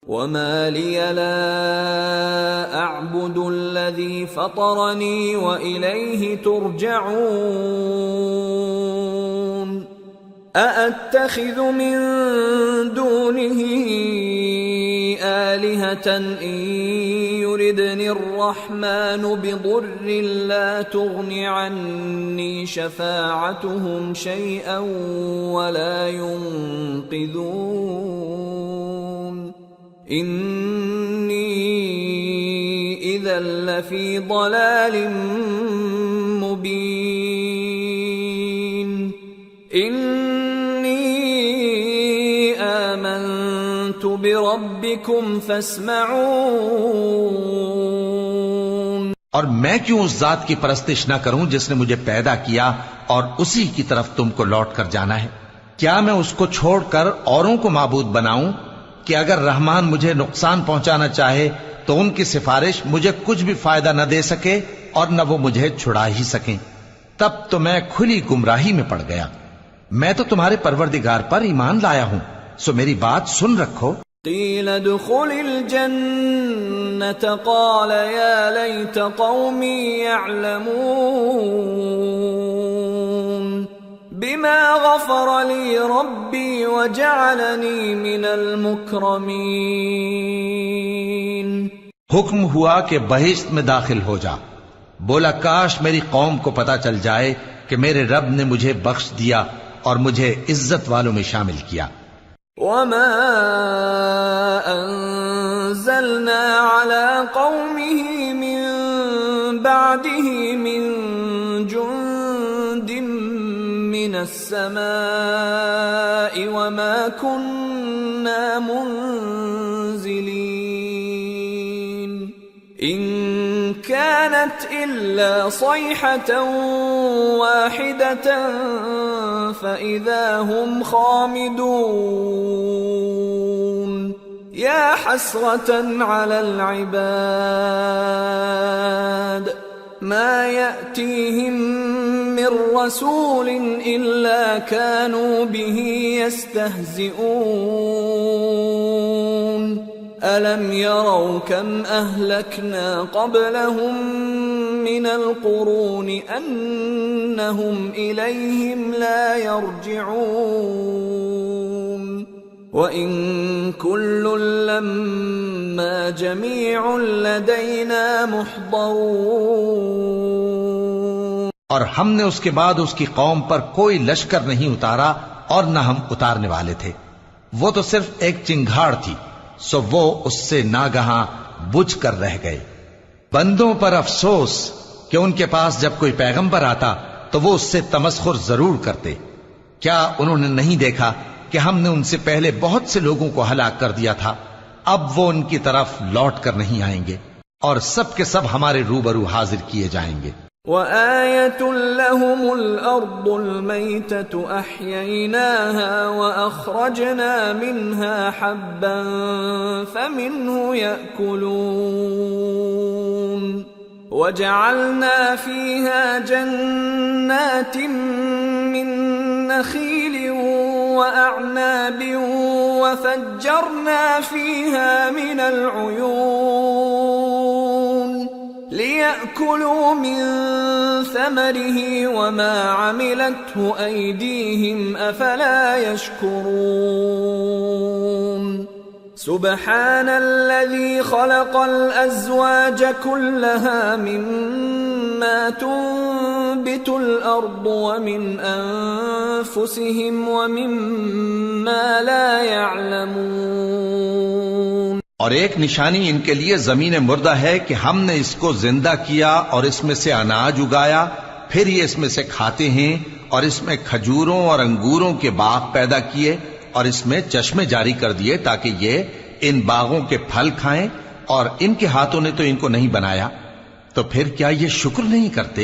وما لي لا أعبد الذي فطرني وإليه ترجعون أأتخذ من دونه آلهة إن يردني الرحمن بضر لا تغن عني شفاعتهم شيئا ولا ينقذون إني إذا لفي ضلال مبين إني آمنت بربكم فاسمعون۔ اور میں کیوں اس ذات کی پرستش نہ کروں جس نے مجھے پیدا کیا اور اسی کی طرف تم کو لوٹ کر جانا ہے؟ کیا میں اس کو چھوڑ کر اوروں کو معبود بناؤں کہ اگر رحمان مجھے نقصان پہنچانا چاہے تو ان کی سفارش مجھے کچھ بھی فائدہ نہ دے سکے اور نہ وہ مجھے چھڑا ہی سکیں؟ تب تو میں کھلی گمراہی میں پڑ گیا۔ میں تو تمہارے پروردگار پر ایمان لایا ہوں، سو میری بات سن رکھو۔ قیل ادخل الجنة قال یا لیت قومی یعلمون بما غفر لی ربی وجعلنی من المکرمین۔ حکم ہوا کہ بہشت میں داخل ہو جا۔ بولا کاش میری قوم کو پتا چل جائے کہ میرے رب نے مجھے بخش دیا اور مجھے عزت والوں میں شامل کیا۔ وما انزلنا على قومه من بعده من جند من السماء وما كنا منزلين إن كانت إلا صيحة واحدة فإذا هم خامدون يا حسرة على العباد ما يأتيهم من رسول إلا كانوا به يستهزئون ألم يروا كم أهلكنا قبلهم من القرون أنهم إليهم لا يرجعون وإن كل لما جميع لدينا محضرون۔ اور ہم نے اس کے بعد اس کی قوم پر کوئی لشکر نہیں اتارا اور نہ ہم اتارنے والے تھے، وہ تو صرف ایک چنگھاڑ تھی، سو وہ اس سے ناگہاں بجھ کر رہ گئے۔ بندوں پر افسوس کہ ان کے پاس جب کوئی پیغمبر آتا تو وہ اس سے تمسخر ضرور کرتے۔ کیا انہوں نے نہیں دیکھا کہ ہم نے ان سے پہلے بہت سے لوگوں کو ہلاک کر دیا تھا؟ اب وہ ان کی طرف لوٹ کر نہیں آئیں گے اور سب کے سب ہمارے روبرو حاضر کیے جائیں گے۔ وآية لهم الأرض الميتة أحييناها وأخرجنا منها حبا فمنه يأكلون وجعلنا فيها جنات من نخيل وأعناب وفجرنا فيها من العيون ليأكلوا من ثمره وما عملته أيديهم أفلا يشكرون سبحان الذي خلق الأزواج كلها مما تنبت الأرض ومن أنفسهم ومما لا يعلمون۔ اور ایک نشانی ان کے لیے زمین مردہ ہے کہ ہم نے اس کو زندہ کیا اور اس میں سے اناج اگایا، پھر یہ اس میں سے کھاتے ہیں، اور اس میں کھجوروں اور انگوروں کے باغ پیدا کیے اور اس میں چشمے جاری کر دیے تاکہ یہ ان باغوں کے پھل کھائیں، اور ان کے ہاتھوں نے تو ان کو نہیں بنایا، تو پھر کیا یہ شکر نہیں کرتے؟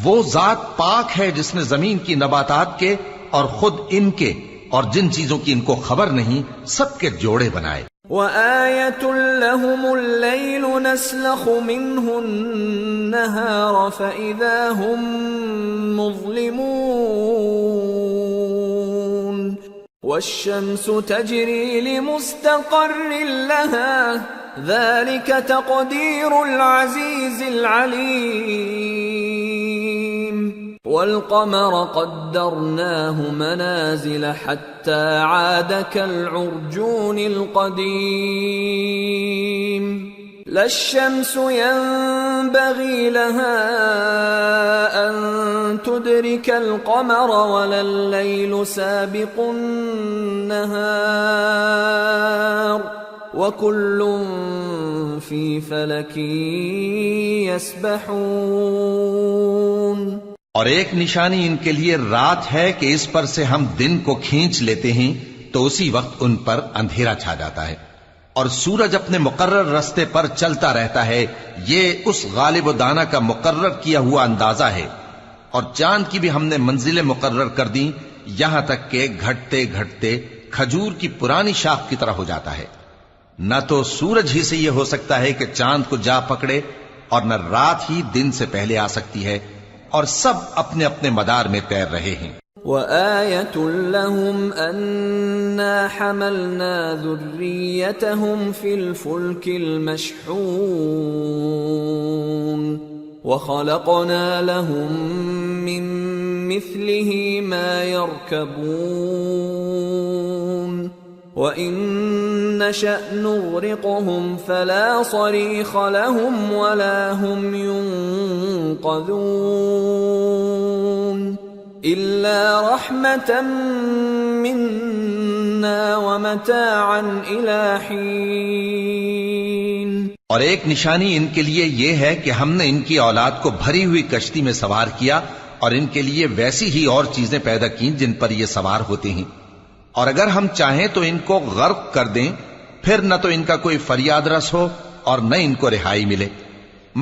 وہ ذات پاک ہے جس نے زمین کی نباتات کے اور خود ان کے اور جن چیزوں کی ان کو خبر نہیں سب کے جوڑے بنائے۔ وآية لهم الليل نسلخ منه النهار فإذا هم مظلمون والشمس تجري لمستقر لها ذلك تقدير العزيز العليم والقمر قدرناه منازل حتى عاد كالعرجون القديم لا الشمس ينبغي لها أن تدرك القمر ولا الليل سابق النهار وكل في فلك يسبحون. اور ایک نشانی ان کے لیے رات ہے کہ اس پر سے ہم دن کو کھینچ لیتے ہیں تو اسی وقت ان پر اندھیرا چھا جاتا ہے، اور سورج اپنے مقرر راستے پر چلتا رہتا ہے. یہ اس غالب و دانا کا مقرر کیا ہوا اندازہ ہے. اور چاند کی بھی ہم نے منزلیں مقرر کر دیں، یہاں تک کہ گھٹتے گھٹتے کھجور کی پرانی شاخ کی طرح ہو جاتا ہے. نہ تو سورج ہی سے یہ ہو سکتا ہے کہ چاند کو جا پکڑے، اور نہ رات ہی دن سے پہلے آ سکتی ہے، اور سب اپنے اپنے مدار میں تیر رہے ہیں. وآية لهم أنا حملنا ذريتهم في الفلك المشحون وخلقنا لهم من مثله ما يركبون وإن نشأ نغرقهم فلا صريخ لهم ولا هم ينقذون إلا رحمة منا ومتاعا إلى حين. اور ایک نشانی ان کے لیے یہ ہے کہ ہم نے ان کی اولاد کو بھری ہوئی کشتی میں سوار کیا، اور ان کے لیے ویسی ہی اور چیزیں پیدا کی جن پر یہ سوار ہوتے ہیں. اور اگر ہم چاہیں تو ان کو غرق کر دیں، پھر نہ تو ان کا کوئی فریاد رس ہو اور نہ ان کو رہائی ملے،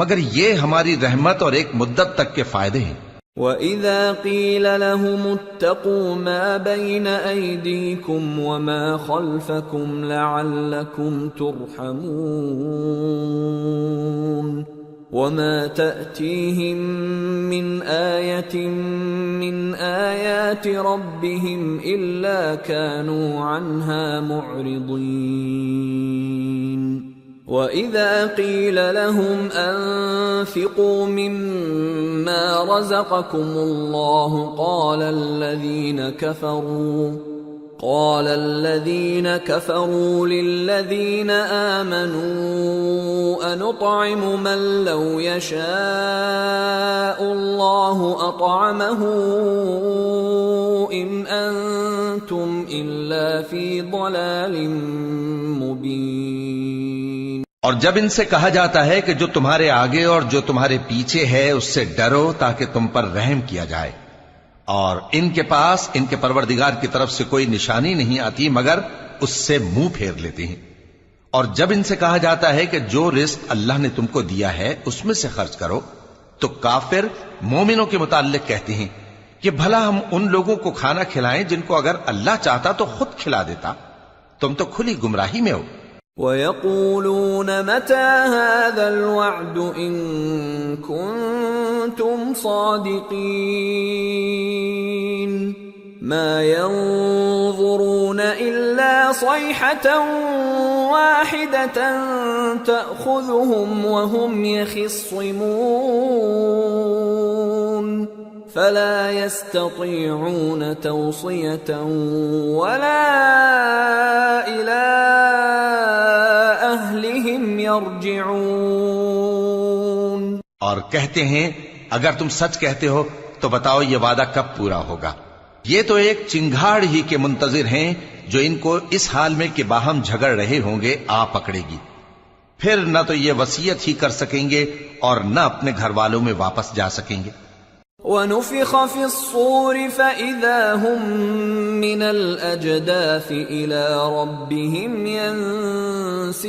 مگر یہ ہماری رحمت اور ایک مدت تک کے فائدے ہیں. وَإِذَا قِيلَ لَهُمُ اتَّقُوا مَا بَيْنَ أَيْدِيكُمْ وَمَا خَلْفَكُمْ لَعَلَّكُمْ تُرْحَمُونَ وَمَا تَأْتِيهِمْ مِنْ آيَةٍ مِنْ آيَاتِ رَبِّهِمْ إِلَّا كَانُوا عَنْهَا مُعْرِضِينَ. وَإِذَا قِيلَ لَهُمْ أَنفِقُوا مِمَّا رَزَقَكُمُ اللَّهُ قَالَ الَّذِينَ كَفَرُوا لِلَّذِينَ آمَنُوا أَنُطْعِمُ مَن لَّوْ يَشَاءُ اللَّهُ أَطْعَمَهُ إِنْ أَنتُمْ إِلَّا فِي ضَلَالٍ مُّبِينٍ. اور جب ان سے کہا جاتا ہے کہ جو تمہارے آگے اور جو تمہارے پیچھے ہے اس سے ڈرو تاکہ تم پر رحم کیا جائے، اور ان کے پاس ان کے پروردگار کی طرف سے کوئی نشانی نہیں آتی مگر اس سے منہ پھیر لیتے ہیں. اور جب ان سے کہا جاتا ہے کہ جو رزق اللہ نے تم کو دیا ہے اس میں سے خرچ کرو، تو کافر مومنوں کے متعلق کہتے ہیں کہ بھلا ہم ان لوگوں کو کھانا کھلائیں جن کو اگر اللہ چاہتا تو خود کھلا دیتا، تم تو کھلی گمراہی میں ہو. وَيَقُولُونَ مَتَى هَذَا الْوَعْدُ إِن كُنتُمْ صَادِقِينَ مَا يَنظُرُونَ إِلَّا صَيْحَةً وَاحِدَةً تَأْخُذُهُمْ وَهُمْ يَخِصِّمُونَ فلا يستطيعون توصية ولا إلى أهلهم يرجعون. اور کہتے ہیں اگر تم سچ کہتے ہو تو بتاؤ یہ وعدہ کب پورا ہوگا. یہ تو ایک چنگھاڑ ہی کے منتظر ہیں جو ان کو اس حال میں کہ باہم جھگڑ رہے ہوں گے آ پکڑے گی. پھر نہ تو یہ وصیت ہی کر سکیں گے اور نہ اپنے گھر والوں میں واپس جا سکیں گے. وَنُفِخَ فِي الصُّورِ فَإِذَا هُمْ مِنَ الْأَجْدَاثِ إِلَى رَبِّهِمْ يَنْسِلُونَ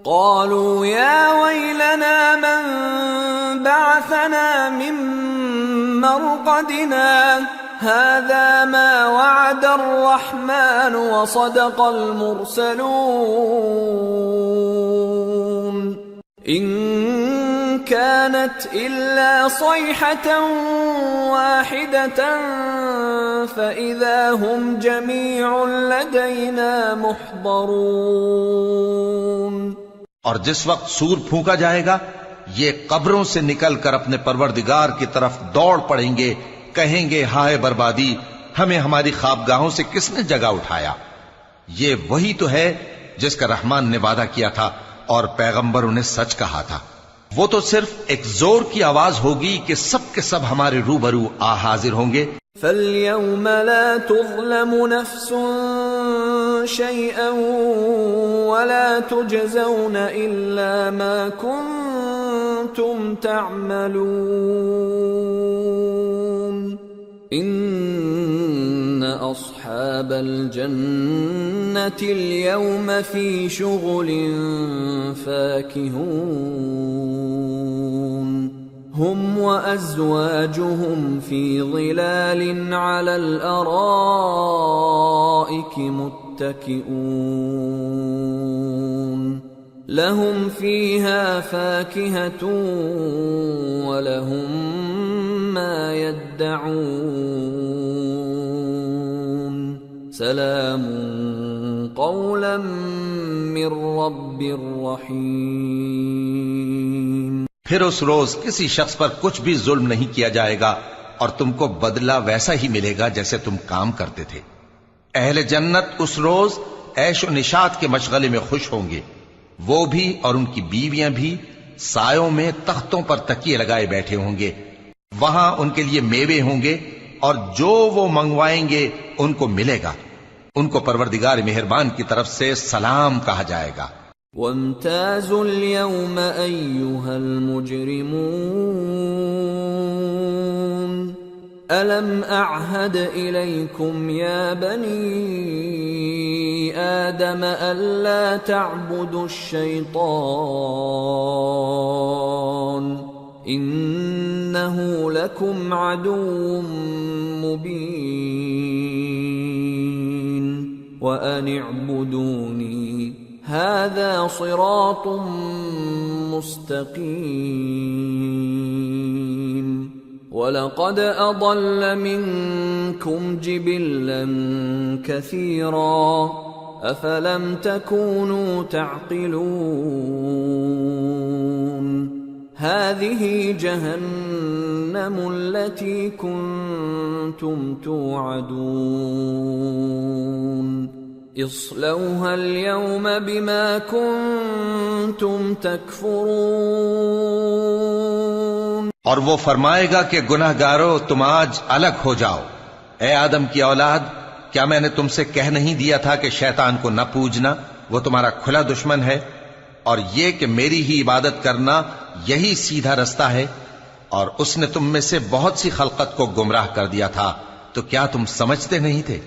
قَالُوا يَا وَيْلَنَا مَنْ بَعَثَنَا مِنْ مَرْقَدِنَا هَذَا مَا وَعَدَ الرَّحْمَنُ وَصَدَقَ الْمُرْسَلُونَ إِن كانت إلا صيحة واحدة فإذا هم جميع لدينا محضرون. اور جس وقت سور پھونکا جائے گا یہ قبروں سے نکل کر اپنے پروردگار کی طرف دوڑ پڑیں گے، کہیں گے ہائے بربادی، ہمیں ہماری خوابگاہوں سے کس نے جگہ اٹھایا. یہ وہی تو ہے جس کا رحمان نے وعدہ کیا تھا اور پیغمبروں نے سچ کہا تھا. وہ تو صرف ایک زور کی آواز ہوگی کہ سب کے سب ہمارے روبرو آ حاضر ہوں گے. فَالْيَوْمَ لَا تُظْلَمُ نَفْسٌ شَيْئًا وَلَا تُجْزَوْنَ إِلَّا مَا كُنتُمْ تَعْمَلُونَ. إِنَّ أَصْحَابَ الْجَنَّةِ الْيَوْمَ فِي شُغُلٍ فَاكِهُونَ. هم وأزواجهم في ظلال على الأرائك متكئون. لهم فيها فاكهة ولهم ما يدعون. سلام قولا من رب رحيم. پھر اس روز کسی شخص پر کچھ بھی ظلم نہیں کیا جائے گا اور تم کو بدلہ ویسا ہی ملے گا جیسے تم کام کرتے تھے. اہل جنت اس روز عیش و نشاط کے مشغلے میں خوش ہوں گے، وہ بھی اور ان کی بیویاں بھی سایوں میں تختوں پر تکیے لگائے بیٹھے ہوں گے. وہاں ان کے لیے میوے ہوں گے اور جو وہ منگوائیں گے ان کو ملے گا. ان کو پروردگار مہربان کی طرف سے سلام کہا جائے گا. وَامْتَازُوا الْيَوْمَ أَيُّهَا الْمُجْرِمُونَ أَلَمْ أَعْهَدْ إِلَيْكُمْ يَا بَنِي آدَمَ أَلَّا تَعْبُدُوا الشَّيْطَانَ إِنَّهُ لَكُمْ عَدُوٌّ مُّبِينٌ وَأَنِ اعْبُدُونِي هذا صراط مستقيم. وَلَقَدْ أَضَلَّ مِنكُمْ جِبِلًّا كَثِيرًا أَفَلَمْ تَكُونُوا تَعْقِلُونَ. هَذِهِ جَهَنَّمُ الَّتِي كُنتُمْ تُوعَدُونَ. اصلوها اليوم بما كنتم تكفرون. اور وہ فرمائے گا کہ گناہگارو تم آج الگ ہو جاؤ. اے آدم کی اولاد، کیا میں نے تم سے کہہ نہیں دیا تھا کہ شیطان کو نہ پوجنا، وہ تمہارا کھلا دشمن ہے، اور یہ کہ میری ہی عبادت کرنا یہی سیدھا رستہ ہے. اور اس نے تم میں سے بہت سی خلقت کو گمراہ کر دیا تھا، تو کیا تم سمجھتے نہیں تھے؟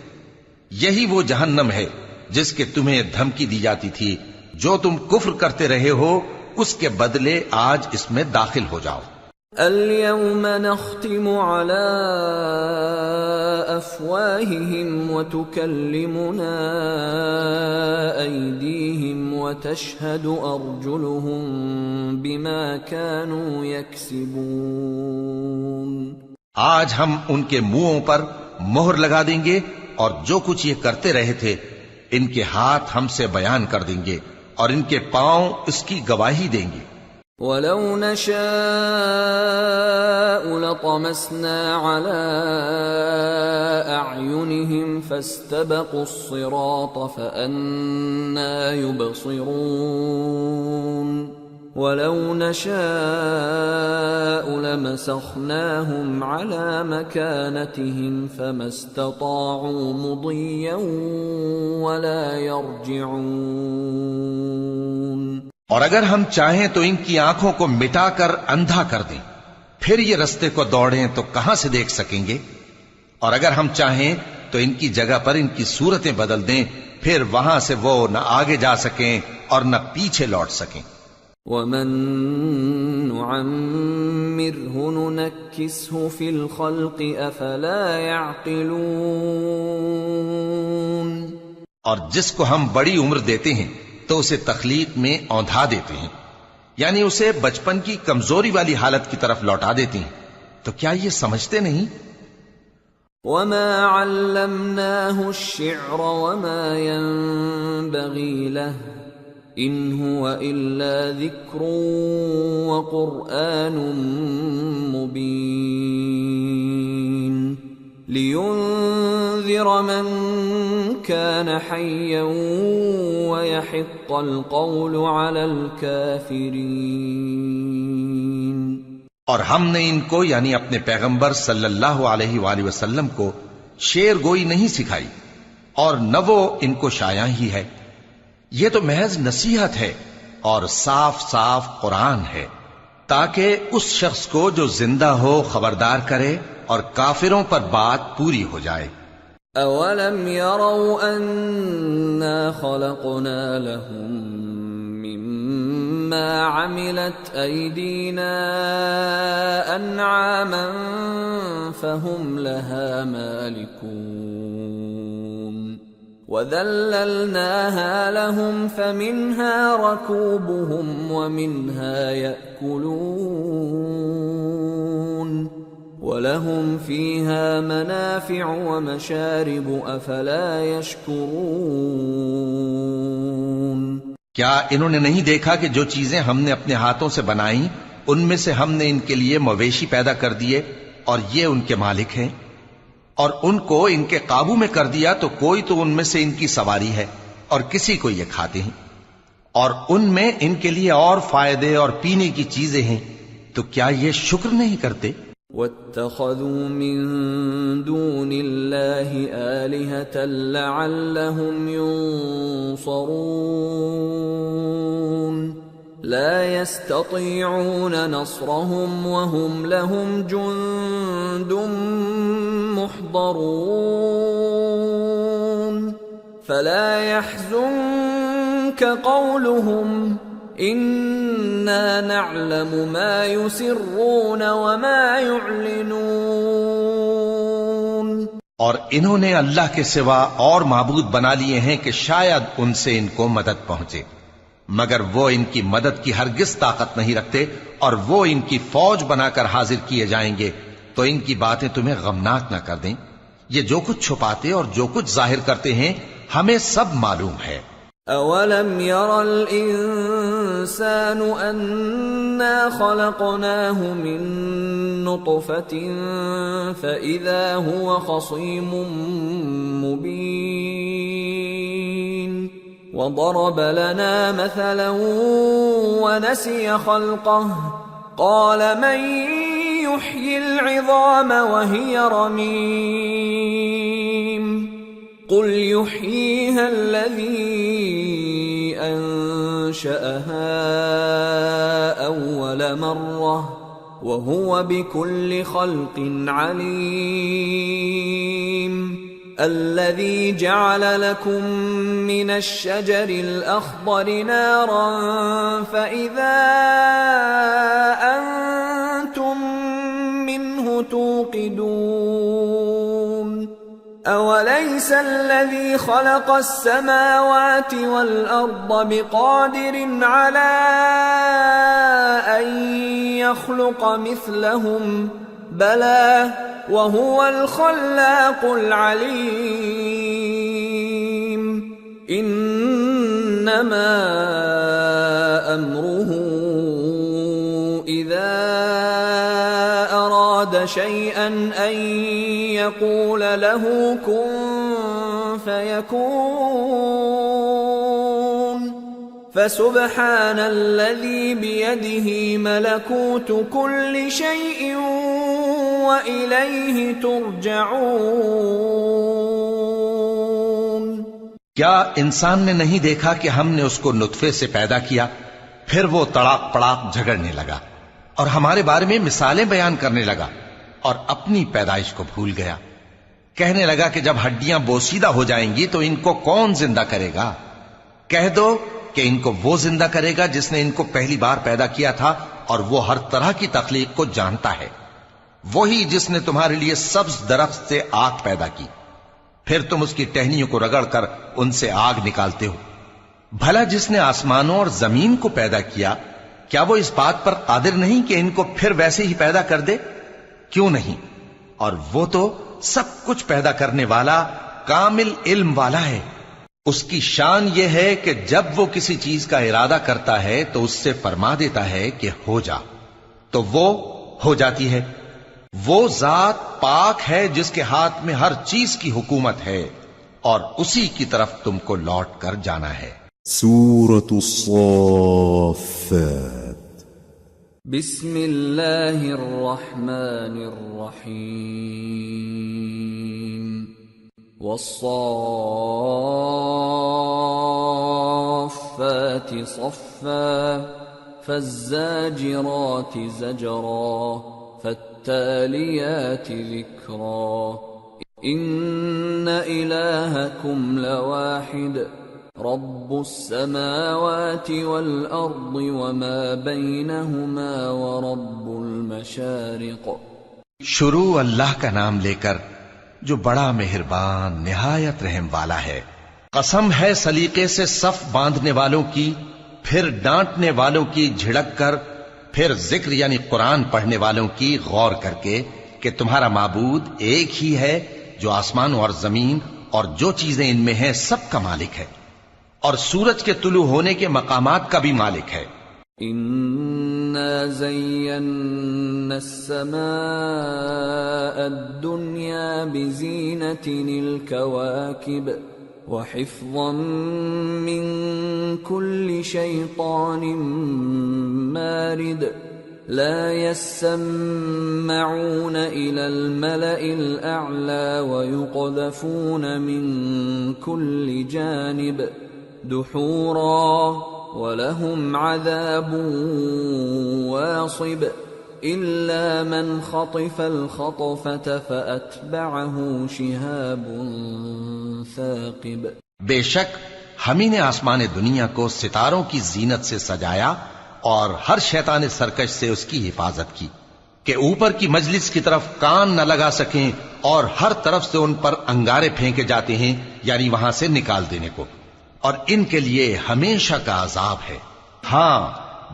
یہی وہ جہنم ہے جس کے تمہیں دھمکی دی جاتی تھی. جو تم کفر کرتے رہے ہو اس کے بدلے آج اس میں داخل ہو جاؤ. اليوم نختم على أفواههم وتكلمنا أيديهم وتشهد أرجلهم بما كانوا يكسبون. آج ہم ان کے منہوں پر مہر لگا دیں گے اور جو کچھ یہ کرتے رہے تھے ان کے ہاتھ ہم سے بیان کر دیں گے اور ان کے پاؤں اس کی گواہی دیں گے. وَلَوْ نَشَاءُ لَطَمَسْنَا عَلَىٰ أَعْيُنِهِمْ فَاسْتَبَقُوا الصِّرَاطَ فَأَنَّىٰ يُبْصِرُونَ. وَلَوْ نَشَاءُ لَمَسَخْنَاهُمْ عَلَىٰ مَكَانَتِهِمْ فَمَا اسْتَطَاعُوا مُضِيًّا وَلَا يَرْجِعُونَ. اور اگر ہم چاہیں تو ان کی آنکھوں کو مٹا کر اندھا کر دیں، پھر یہ رستے کو دوڑیں تو کہاں سے دیکھ سکیں گے؟ اور اگر ہم چاہیں تو ان کی جگہ پر ان کی صورتیں بدل دیں، پھر وہاں سے وہ نہ آگے جا سکیں اور نہ پیچھے لوٹ سکیں. وَمَن نُعَمِّرْهُ نُنَكِّسْهُ فِي الْخَلْقِ أَفَلَا يَعْقِلُونَ. اور جس کو ہم بڑی عمر دیتے ہیں تو اسے تخلیق میں اوندھا دیتے ہیں. یعنی اسے بچپن کی کمزوری والی حالت کی طرف لوٹا دیتی ہیں. تو کیا یہ سمجھتے نہیں؟ وما علمناه الشعر وما ينبغي له إن هو إلا ذكر وقرآن مبين لينذر من كان حيا ويحق القول على الكافرين. اور ہم نے ان کو یعنی اپنے پیغمبر صلی اللہ علیہ وآلہ وسلم کو شعر گوئی نہیں سکھائی اور نہ وہ ان کو شایع ہی ہے. یہ تو محض نصیحت ہے اور صاف صاف قرآن ہے تاکہ اس شخص کو جو زندہ ہو خبردار کرے اور کافروں پر بات پوری ہو جائے. اولم يروا انا خلقنا لهم مما عملت ايدينا انعاما فهم لها مالكون وذللناها لهم فمنها ركوبهم ومنها يأكلون وَلَهُمْ فِيهَا مَنَافِعُ وَمَشَارِبُ أَفَلَا يَشْكُرُونَ. کیا انہوں نے نہیں دیکھا کہ جو چیزیں ہم نے اپنے ہاتھوں سے بنائیں ان میں سے ہم نے ان کے لیے مویشی پیدا کر دیے اور یہ ان کے مالک ہیں، اور ان کو ان کے قابو میں کر دیا تو کوئی تو ان میں سے ان کی سواری ہے اور کسی کو یہ کھاتے ہیں، اور ان میں ان کے لیے اور فائدے اور پینے کی چیزیں ہیں، تو کیا یہ شکر نہیں کرتے؟ وَاتَّخَذُوا مِن دُونِ اللَّهِ آلِهَةً لَعَلَّهُمْ يُنصَرُونَ لَا يَسْتَطِيعُونَ نَصْرَهُمْ وَهُمْ لَهُمْ جُندٌ مُحْضَرُونَ فَلَا يَحْزُنكَ قَوْلُهُمْ اِنَّا نَعْلَمُ مَا يُسِرُّونَ وَمَا يُعْلِنُونَ. اور انہوں نے اللہ کے سوا اور معبود بنا لیے ہیں کہ شاید ان سے ان کو مدد پہنچے، مگر وہ ان کی مدد کی ہرگز طاقت نہیں رکھتے، اور وہ ان کی فوج بنا کر حاضر کیے جائیں گے تو ان کی باتیں تمہیں غمناک نہ کر دیں. یہ جو کچھ چھپاتے اور جو کچھ ظاہر کرتے ہیں ہمیں سب معلوم ہے. اولم ير الانسان انا خلقناه من نطفة فاذا هو خصيم مبين وضرب لنا مثلا ونسي خلقه قال من يحيي العظام وهي رميم قل يحييها الذي أنشأها أول مرة وهو بكل خلق عليم الذي جعل لكم من الشجر الأخضر نارا فإذا أنتم منه توقدون أوليس الذي خلق السماوات والأرض بقادر على أن يخلق مثلهم بلى وهو الخلاق العليم إنما أمره إذا أراد شيئا أن يقول له كن فيكون فسبحان الذي بيده ملكوت كل شيء وإليه ترجعون. کیا انسان نے نہیں دیکھا کہ ہم نے اس کو نطفے سے پیدا کیا، پھر وہ تڑاک پڑاک جھگڑنے لگا اور ہمارے بارے میں مثالیں بیان کرنے لگا اور اپنی پیدائش کو بھول گیا. کہنے لگا کہ جب ہڈیاں بوسیدہ ہو جائیں گی تو ان کو کون زندہ کرے گا؟ کہہ دو کہ ان کو وہ زندہ کرے گا جس نے ان کو پہلی بار پیدا کیا تھا، اور وہ ہر طرح کی تخلیق کو جانتا ہے. وہی جس نے تمہارے لیے سبز درخت سے آگ پیدا کی، پھر تم اس کی ٹہنیوں کو رگڑ کر ان سے آگ نکالتے ہو. بھلا جس نے آسمانوں اور زمین کو پیدا کیا، کیا وہ اس بات پر قادر نہیں کہ ان کو پھر ویسے ہی پیدا کر دے؟ کیوں نہیں؟ اور وہ تو سب کچھ پیدا کرنے والا کامل علم والا ہے۔ اس کی شان یہ ہے کہ جب وہ کسی چیز کا ارادہ کرتا ہے تو اس سے فرما دیتا ہے کہ ہو جا، تو وہ ہو جاتی ہے۔ وہ ذات پاک ہے جس کے ہاتھ میں ہر چیز کی حکومت ہے، اور اسی کی طرف تم کو لوٹ کر جانا ہے۔ سورة الصافات بسم اللہ الرحمن الرحیم والصافات صفا فالزاجرات زجرا فالتاليات ذكرا إن إلهكم لواحد رب السماوات والأرض وما بينهما ورب المشارق۔ شروع اللہ کا نام لے کر جو بڑا مہربان نہایت رحم والا ہے۔ قسم ہے سلیقے سے صف باندھنے والوں کی، پھر ڈانٹنے والوں کی جھڑک کر، پھر ذکر یعنی قرآن پڑھنے والوں کی غور کر کے کہ تمہارا معبود ایک ہی ہے جو آسمان اور زمین اور جو چیزیں ان میں ہیں سب کا مالک ہے، اور سورج کے طلوع ہونے کے مقامات کا بھی مالک ہے۔ إنا زينا السماء الدنيا بزينة الكواكب وحفظا من كل شيطان مارد لا يسمعون إلى الملأ الأعلى ويقذفون من كل جانب دحورا وَلَهُمْ عَذَابٌ وَاصِبٌ إِلَّا مَنْ خَطِفَ الْخَطْفَةَ فَأَتْبَعَهُ شِهَابٌ ثَاقِبٌ۔ بے شک ہم ہی نے آسمان دنیا کو ستاروں کی زینت سے سجایا اور ہر شیطان سرکش سے اس کی حفاظت کی کہ اوپر کی مجلس کی طرف کان نہ لگا سکیں، اور ہر طرف سے ان پر انگارے پھینکے جاتے ہیں، یعنی وہاں سے نکال دینے کو، اور ان کے لیے ہمیشہ کا عذاب ہے۔ ہاں،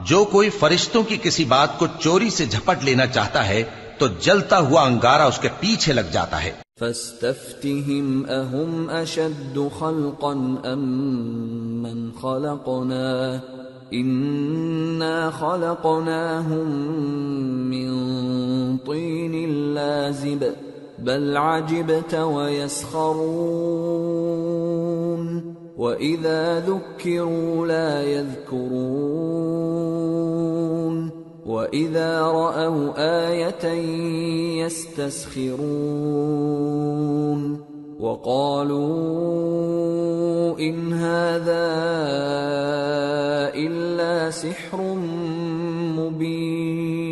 جو کوئی فرشتوں کی کسی بات کو چوری سے جھپٹ لینا چاہتا ہے تو جلتا ہوا انگارہ اس کے پیچھے لگ جاتا ہے۔ فاستفتهم أهم أشد خلقا أم من خلقنا إنا خلقناهم من طين لازب بل عجبت ويسخرون وَإِذَا ذُكِّرُوا لَا يَذْكُرُونَ وَإِذَا رَأَوْا آيَةً يَسْتَسْخِرُونَ وَقَالُوا إِنْ هَذَا إِلَّا سِحْرٌ مُبِينٌ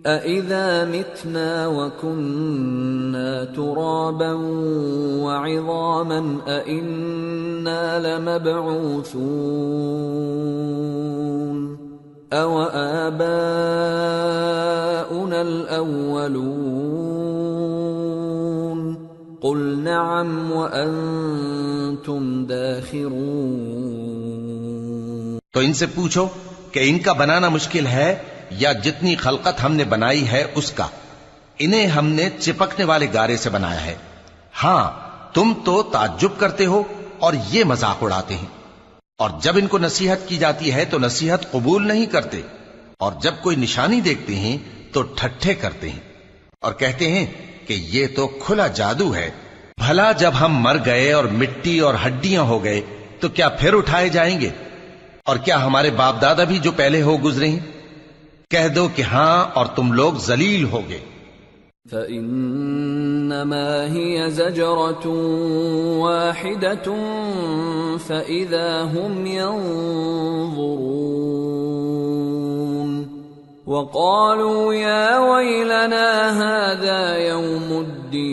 أَإِذَا مِتْنَا وَكُنَّا تُرَابًا وَعِظَامًا أَإِنَّا لَمَبْعُوثُونَ أَوَآبَاؤُنَا الْأَوَّلُونَ قُلْ نَعَمْ وَأَنْتُمْ دَاخِرُونَ۔ تو ان سے پوچھو کہ ان کا بنانا مشکل ہے یا جتنی خلقت ہم نے بنائی ہے اس کا؟ انہیں ہم نے چپکنے والے گارے سے بنایا ہے۔ ہاں، تم تو تعجب کرتے ہو اور یہ مذاق اڑاتے ہیں، اور جب ان کو نصیحت کی جاتی ہے تو نصیحت قبول نہیں کرتے، اور جب کوئی نشانی دیکھتے ہیں تو ٹھٹھے کرتے ہیں اور کہتے ہیں کہ یہ تو کھلا جادو ہے۔ بھلا جب ہم مر گئے اور مٹی اور ہڈیاں ہو گئے تو کیا پھر اٹھائے جائیں گے؟ اور کیا ہمارے باپ دادا بھی جو پہلے ہو گزرے ہیں؟ کہہ دو کہ ہاں، اور تم لوگ ذلیل ہوگے۔ فَإِنَّمَا هِيَ زَجْرَةٌ وَاحِدَةٌ فَإِذَا هُمْ يَنظُرُونَ وَقَالُوا يَا وَيْلَنَا هَذَا يَوْمُ الدِّينِ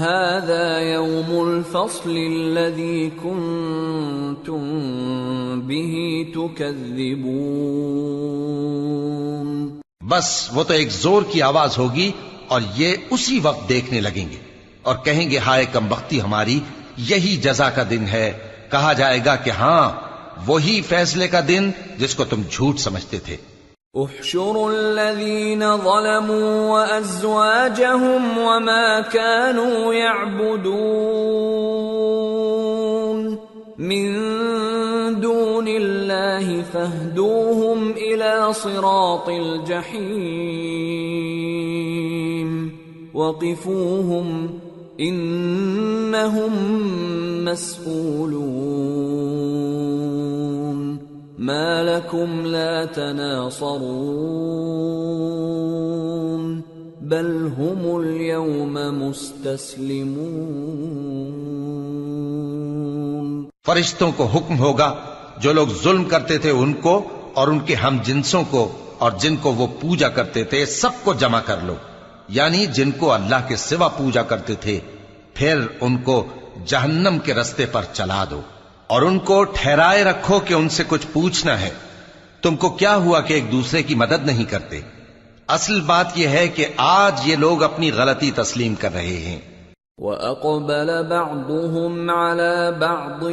هَذَا يَوْمُ الْفَصْلِ الَّذِي كُنْتُمْ بِهِ تُكَذِّبُونَ۔ بس وہ تو ایک زور کی آواز ہوگی اور یہ اسی وقت دیکھنے لگیں گے اور کہیں گے ہائے کمبختی ہماری، یہی جزا کا دن ہے۔ کہا جائے گا کہ ہاں، وہی فیصلے کا دن جس کو تم جھوٹ سمجھتے تھے۔ احشروا الذين ظلموا وأزواجهم وما كانوا يعبدون من دون الله فاهدوهم إلى صراط الجحيم وقفوهم إنهم مسئولون ما لكم لا تناصرون بل هم اليوم مستسلمون۔ فرشتوں کو حکم ہوگا جو لوگ ظلم کرتے تھے ان کو اور ان کے ہم جنسوں کو اور جن کو وہ پوجا کرتے تھے سب کو جمع کر لو، یعنی جن کو اللہ کے سوا پوجا کرتے تھے، پھر ان کو جہنم کے رستے پر چلا دو اور ان کو ٹھہرائے رکھو کہ ان سے کچھ پوچھنا ہے۔ تم کو کیا ہوا کہ ایک دوسرے کی مدد نہیں کرتے؟ اصل بات یہ ہے کہ آج یہ لوگ اپنی غلطی تسلیم کر رہے ہیں۔ وَأَقْبَلَ بَعْضُهُمْ عَلَى بَعْضٍ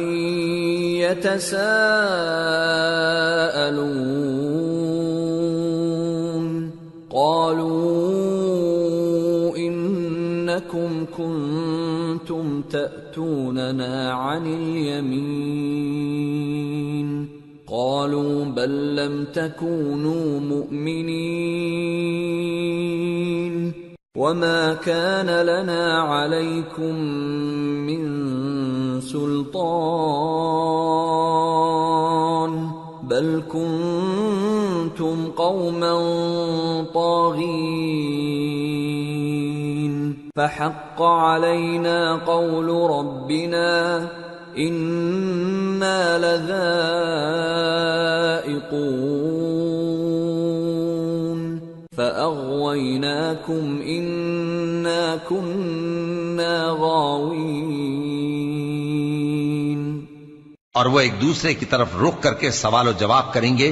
يَتَسَاءَلُونَ قَالُوا إِنَّكُمْ كُنتُمْ تَأْتُونَنَا عَنِ الْيَمِينِ قَالُوا بَل لَّمْ تَكُونُوا مُؤْمِنِينَ وَمَا كَانَ لَنَا عَلَيْكُمْ مِنْ سُلْطَانٍ بَلْ كُنْتُمْ قَوْمًا طَاغِينَ فَحَقَّ عَلَيْنَا قَوْلُ رَبِّنَا إِنَّا لَذَائِقُونَ فَأَغْوَيْنَاكُمْ إِنَّا كُنَّا غَاوِينَ۔ اور وہ ایک دوسرے کی طرف رخ کر کے سوال و جواب کریں گے۔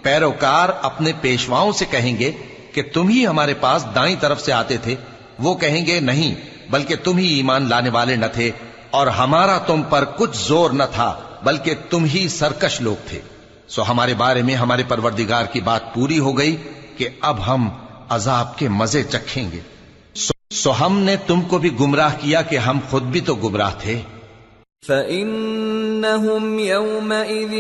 پیروکار اپنے پیشواؤں سے کہیں گے کہ تم ہی ہمارے پاس دائیں طرف سے آتے تھے۔ وہ کہیں گے نہیں، بلکہ تم ہی ایمان لانے والے نہ تھے اور ہمارا تم پر کچھ زور نہ تھا، بلکہ تم ہی سرکش لوگ تھے۔ سو ہمارے بارے میں ہمارے پروردگار کی بات پوری ہو گئی کہ اب ہم عذاب کے مزے چکھیں گے۔ سو ہم نے تم کو بھی گمراہ کیا کہ ہم خود بھی تو گمراہ تھے۔ فَإِنَّهُمْ يَوْمَئِذٍ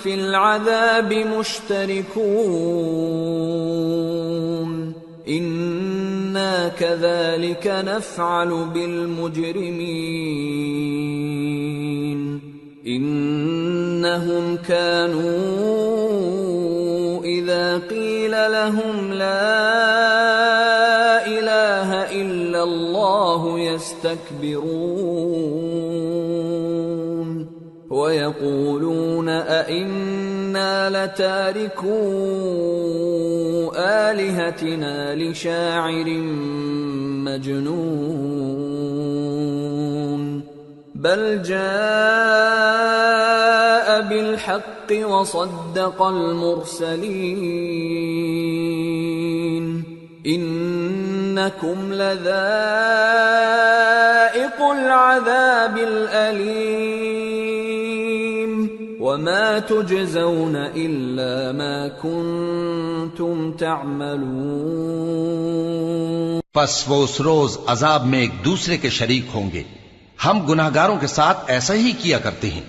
فِي الْعَذَابِ مُشْتَرِكُونَ إِنَّا كَذَلِكَ نَفْعَلُ بِالْمُجْرِمِينَ إِنَّهُمْ كَانُوا إِذَا قِيلَ لَهُمْ لَا إِلَٰهَ إِلَّا اللَّهُ يَسْتَكْبِرُونَ وَيَقُولُونَ أَإِنَّا لَتَارِكُو آلِهَتِنَا لِشَاعِرٍ مَجْنُونٍ بَلْ جَاءَ بِالْحَقِّ وَصَدَّقَ الْمُرْسَلِينَ إِنَّكُمْ لَذَائِقُو الْعَذَابِ الْأَلِيمِ وَمَا تُجْزَوْنَ إِلَّا مَا كُنتُمْ تَعْمَلُونَ۔ پس وہ اس روز عذاب میں ایک دوسرے کے شریک ہوں گے۔ ہم گناہگاروں کے ساتھ ایسا ہی کیا کرتے ہیں۔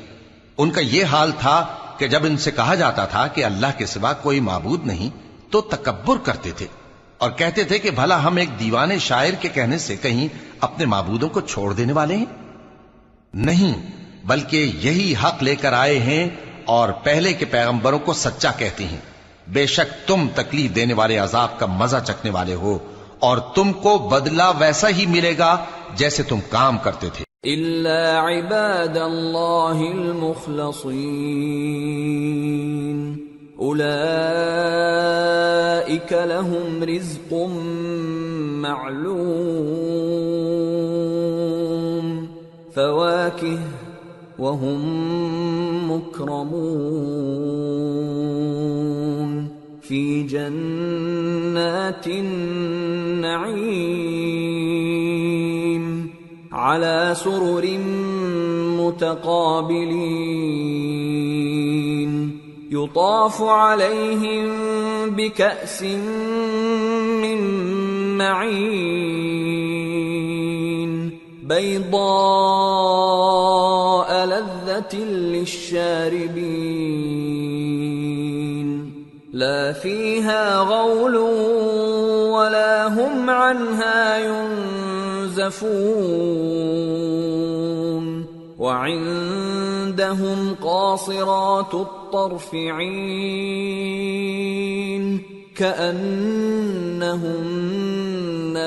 ان کا یہ حال تھا کہ جب ان سے کہا جاتا تھا کہ اللہ کے سوا کوئی معبود نہیں تو تکبر کرتے تھے اور کہتے تھے کہ بھلا ہم ایک دیوانے شاعر کے کہنے سے کہیں اپنے معبودوں کو چھوڑ دینے والے ہیں؟ نہیں، بلکہ یہی حق لے کر آئے ہیں اور پہلے کے پیغمبروں کو سچا کہتے ہیں۔ بے شک تم تکلیف دینے والے عذاب کا مزہ چکھنے والے ہو اور تم کو بدلہ ویسا ہی ملے گا جیسے تم کام کرتے تھے۔ إِلَّا عِبَادَ اللَّهِ الْمُخْلَصِينَ أُولَئِكَ لَهُمْ رِزْقٌ مَّعْلُومٌ فَوَاكِهُ وَهُمْ مُكْرَمُونَ فِي جَنَّاتِ النَّعِيمِ على سرر متقابلين يطاف عليهم بكأس من معين بيضاء لذة للشاربين لا فيها غول ولا هم عنها ينزفون وعندهم قاصرات الطرف عين كأنهن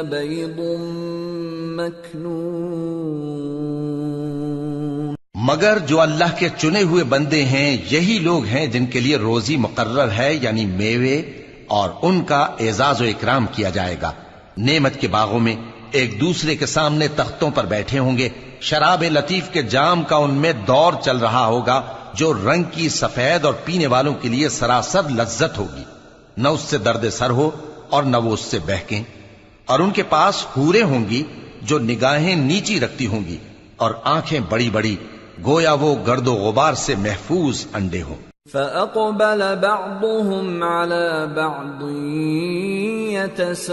بيض مكنون. مگر جو اللہ کے چنے ہوئے بندے ہیں یہی لوگ ہیں جن کے لیے روزی مقرر ہے، یعنی میوے، اور ان کا اعزاز و اکرام کیا جائے گا. نعمت کے باغوں میں ایک دوسرے کے سامنے تختوں پر بیٹھے ہوں گے. شراب لطیف کے جام کا ان میں دور چل رہا ہوگا جو رنگ کی سفید اور پینے والوں کے لیے سراسر لذت ہوگی. نہ اس سے درد سر ہو اور نہ وہ اس سے بہکیں. اور ان کے پاس حوریں ہوں گی جو نگاہیں نیچی رکھتی ہوں گی اور آنکھیں بڑی بڑی، گویا وہ گرد و غبار سے محفوظ انڈے ہوں. فَأَقْبَلَ بَعْضُهُمْ عَلَى بَعْضٍ يَتَسَاءَلُونَ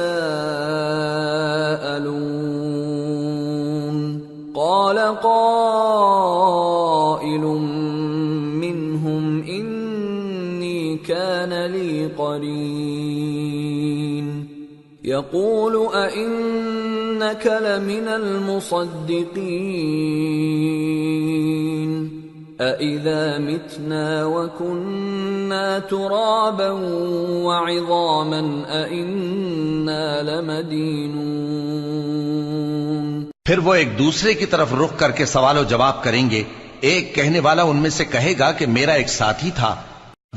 قَالَ قَائِلٌ مِّنْهُمْ إِنِّي كَانَ لِي قَرِينٌ يَقُولُ أَإِنَّكَ لَمِنَ الْمُصَدِّقِينَ أَإِذَا مِتْنَا وَكُنَّا تُرَابًا وَعِظَامًا أَإِنَّا لَمَدِينُونَ. پھر وہ ایک دوسرے کی طرف رخ کر کے سوال و جواب کریں گے. ایک کہنے والا ان میں سے کہے گا کہ میرا ایک ساتھی تھا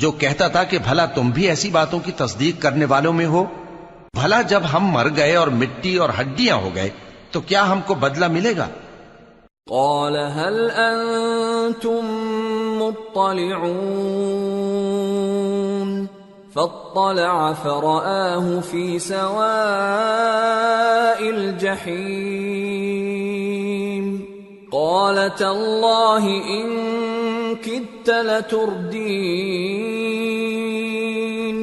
جو کہتا تھا کہ بھلا تم بھی ایسی باتوں کی تصدیق کرنے والوں میں ہو؟ بھلا جب ہم مر گئے اور مٹی اور ہڈیاں ہو گئے تو کیا ہم کو بدلہ ملے گا؟ قال هل انتم مطلعون فاطلع فرآه في سواء الجحيم قال تالله إن كدت لتردين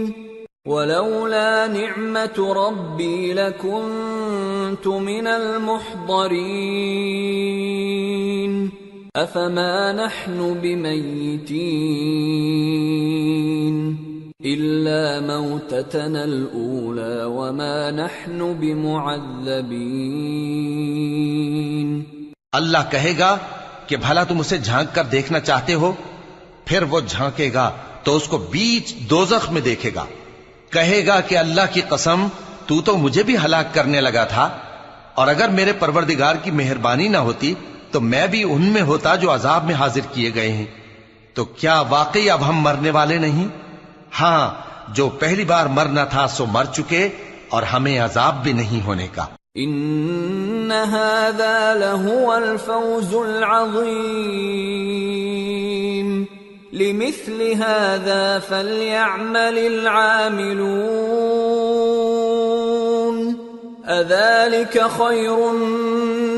ولولا نعمة ربي لكنت من المحضرين أفما نحن بميتين إلا موتتنا الأولى وما نحن بمعذبين. اللہ کہے گا کہ بھلا تم اسے جھانک کر دیکھنا چاہتے ہو؟ پھر وہ جھانکے گا تو اس کو بیچ دوزخ میں دیکھے گا. کہے گا کہ اللہ کی قسم تو مجھے بھی ہلاک کرنے لگا تھا، اور اگر میرے پروردگار کی مہربانی نہ ہوتی تو میں بھی ان میں ہوتا جو عذاب میں حاضر کیے گئے ہیں. تو کیا واقعی اب ہم مرنے والے نہیں؟ ہاں، جو پہلی بار مرنا تھا سو مر چکے اور ہمیں عذاب بھی نہیں ہونے کا. ان هذا لهو الفوز العظيم لمثل هذا فليعمل العاملون أذلك خير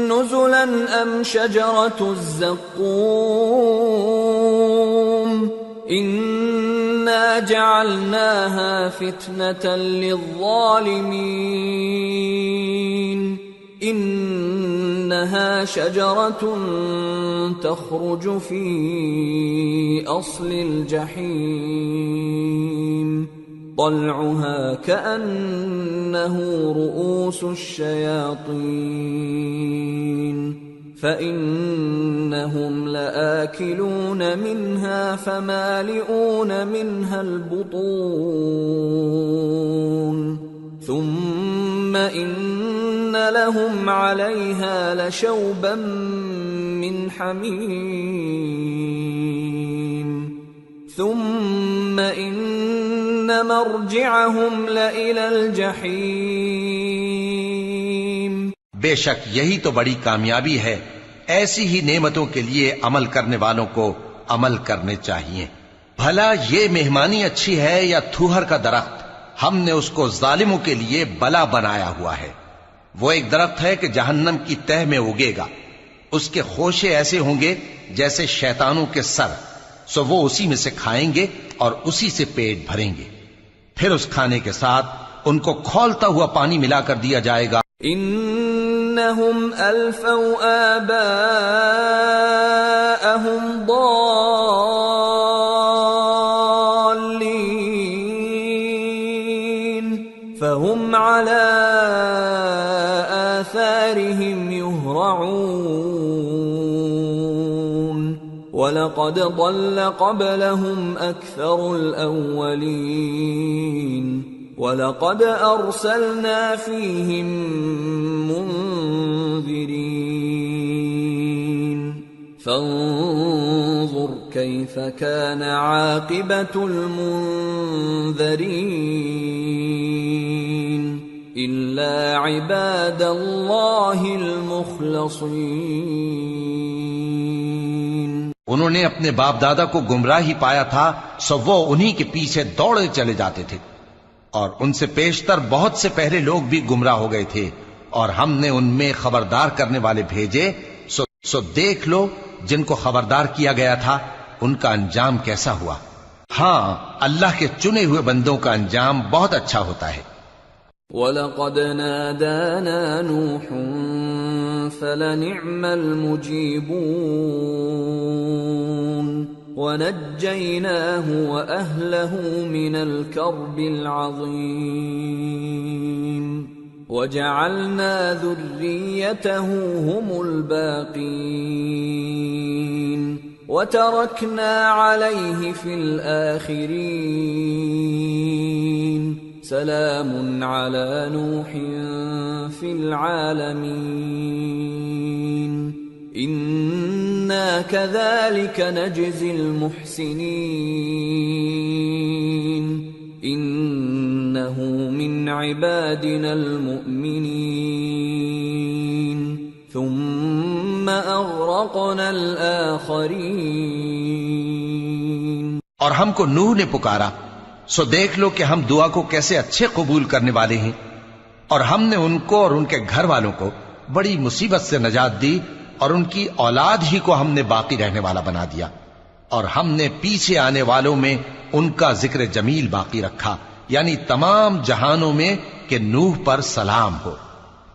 نزلا أم شجرة الزقوم إنا جعلناها فتنة للظالمين إنها شجرة تخرج في أصل الجحيم طلعها كأنه رؤوس الشياطين فإنهم لآكلون منها فمالئون منها البطون ثم إن لهم عليها لشوبا من حميم ثم إن مرجعهم لإلى الجحيم. بے شک یہی تو بڑی کامیابی ہے. ایسی ہی نعمتوں کے لیے عمل کرنے والوں کو عمل کرنے چاہیے. بھلا یہ مہمانی اچھی ہے یا تھوہر کا درخت؟ ہم نے اس کو ظالموں کے لیے بلا بنایا ہوا ہے. وہ ایک درخت ہے کہ جہنم کی تہ میں اگے گا. اس کے خوشے ایسے ہوں گے جیسے شیطانوں کے سر، سو وہ اسی میں سے کھائیں گے اور اسی سے پیٹ بھریں گے، پھر اس کھانے کے ساتھ ان کو کھولتا ہوا پانی ملا کر دیا جائے گا۔ انہم الفوا آباءہم ضالین فہم علی آثارہم یہرعون وَلَقَدْ ضَلَّ قَبْلَهُمْ أَكْثَرُ الْأَوَّلِينَ وَلَقَدْ أَرْسَلْنَا فِيهِمْ مُنذِرِينَ فَانظُرْ كَيْفَ كَانَ عَاقِبَةُ الْمُنذَرِينَ إِلَّا عِبَادَ اللَّهِ الْمُخْلَصِينَ۔ انہوں نے اپنے باپ دادا کو گمراہی پایا تھا، سو وہ انہی کے پیچھے دوڑے چلے جاتے تھے، اور ان سے پیشتر بہت سے پہلے لوگ بھی گمراہ ہو گئے تھے، اور ہم نے ان میں خبردار کرنے والے بھیجے، سو دیکھ لو جن کو خبردار کیا گیا تھا ان کا انجام کیسا ہوا۔ ہاں، اللہ کے چنے ہوئے بندوں کا انجام بہت اچھا ہوتا ہے۔ وَلَقَدْ نَادَانَا نُوحٌ فَلَنِعْمَ الْمُجِيبُونَ وَنَجَّيْنَاهُ وَأَهْلَهُ مِنَ الْكَرْبِ الْعَظِيمِ وَجَعَلْنَا ذُرِّيَّتَهُ هُمُ الْبَاقِينَ وَتَرَكْنَا عَلَيْهِ فِي الْآخِرِينَ سلام على نوح في العالمين إنا كذلك نجزي المحسنين إنه من عبادنا المؤمنين ثم أغرقنا الآخرين۔ اور ہم کو نوح نے پکارا، سو دیکھ لو کہ ہم دعا کو کیسے اچھے قبول کرنے والے ہیں، اور ہم نے ان کو اور ان کے گھر والوں کو بڑی مصیبت سے نجات دی، اور ان کی اولاد ہی کو ہم نے باقی رہنے والا بنا دیا، اور ہم نے پیچھے آنے والوں میں ان کا ذکر جمیل باقی رکھا، یعنی تمام جہانوں میں کہ نوح پر سلام ہو۔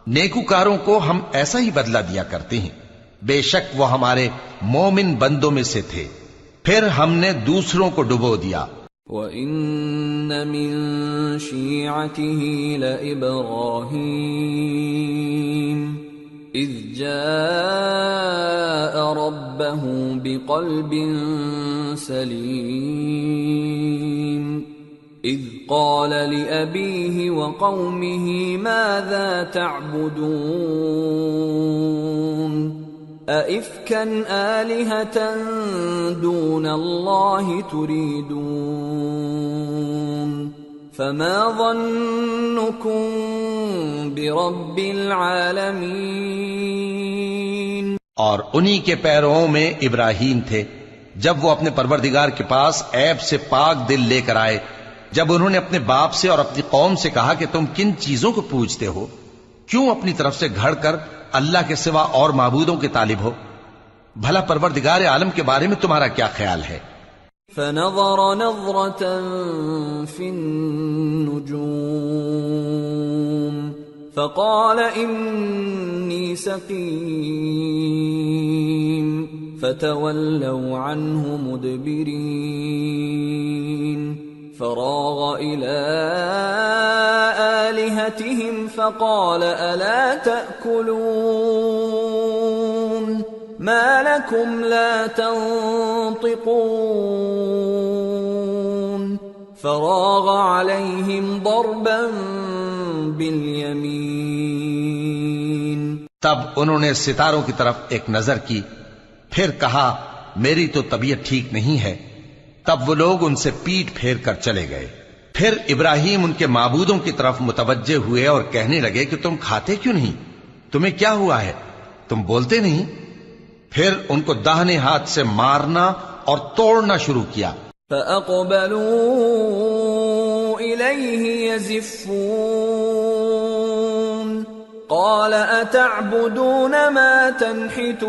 نیکوکاروں کو ہم ایسا ہی بدلہ دیا کرتے ہیں، بے شک وہ ہمارے مومن بندوں میں سے تھے۔ پھر ہم نے دوسروں کو ڈبو دیا۔ وَإِنَّ مِن شِيعَتِهِ لَإِبْرَاهِيمَ إِذْ جَاءَ رَبَّهُ بِقَلْبٍ سَلِيمٍ إِذْ قَالَ لِأَبِيهِ وَقَوْمِهِ مَاذَا تَعْبُدُونَ أَئِفْكًا آلِهَةً دُونَ اللَّهِ تُرِيدُونَ فَمَا ظَنُّكُمْ بِرَبِّ الْعَالَمِينَ۔ اور انہی کے پیرووں میں ابراہیم تھے، جب وہ اپنے پروردگار کے پاس عیب سے پاک دل لے کر آئے، جب انہوں نے اپنے باپ سے اور اپنی قوم سے کہا کہ تم کن چیزوں کو پوجتے ہو، کیوں اپنی طرف سے گھڑ کر اللہ کے سوا اور معبودوں کے طالب ہو؟ بھلا پروردگار عالم کے بارے میں تمہارا کیا خیال ہے؟ فنظر نظرة في النجوم فقال إني سقيم فتولوا عنه مدبرين فراغ إلى آلهتهم فقال ألا تأكلون ما لكم لا تنطقون فراغ عليهم ضربا باليمين۔ تب انہوں نے ستاروں کی طرف ایک نظر کی، پھر کہا میری تو طبیعت ٹھیک نہیں ہے۔ تب وہ لوگ ان سے پیٹ پھیر کر چلے گئے۔ پھر ابراہیم ان کے معبودوں کی طرف متوجہ ہوئے اور کہنے لگے کہ تم کھاتے کیوں نہیں؟ تمہیں کیا ہوا ہے؟ تم بولتے نہیں؟ پھر ان کو داہنے ہاتھ سے مارنا اور توڑنا شروع کیا۔ فَأَقْبَلُوا إِلَيْهِ يَزِفُّونَ قال أتعبدون ما تنحتون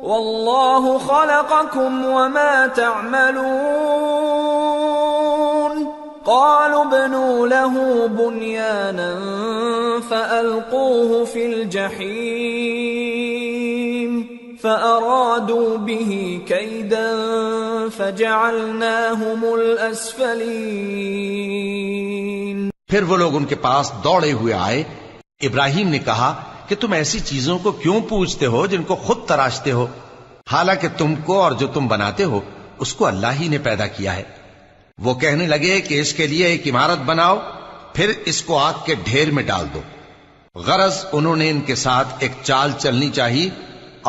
والله خلقكم وما تعملون قالوا ابنوا له بنيانا فألقوه في الجحيم فأرادوا به كيدا فجعلناهم الأسفلين۔ پھر وہ لوگ ان کے پاس دوڑے ہوئے آئے۔ ابراہیم نے کہا کہ تم ایسی چیزوں کو کیوں پوچھتے ہو جن کو خود تراشتے ہو، حالانکہ تم کو اور جو تم بناتے ہو اس کو اللہ ہی نے پیدا کیا ہے۔ وہ کہنے لگے کہ اس کے لیے ایک عمارت بناؤ، پھر اس کو آگ کے ڈھیر میں ڈال دو۔ غرض انہوں نے ان کے ساتھ ایک چال چلنی چاہی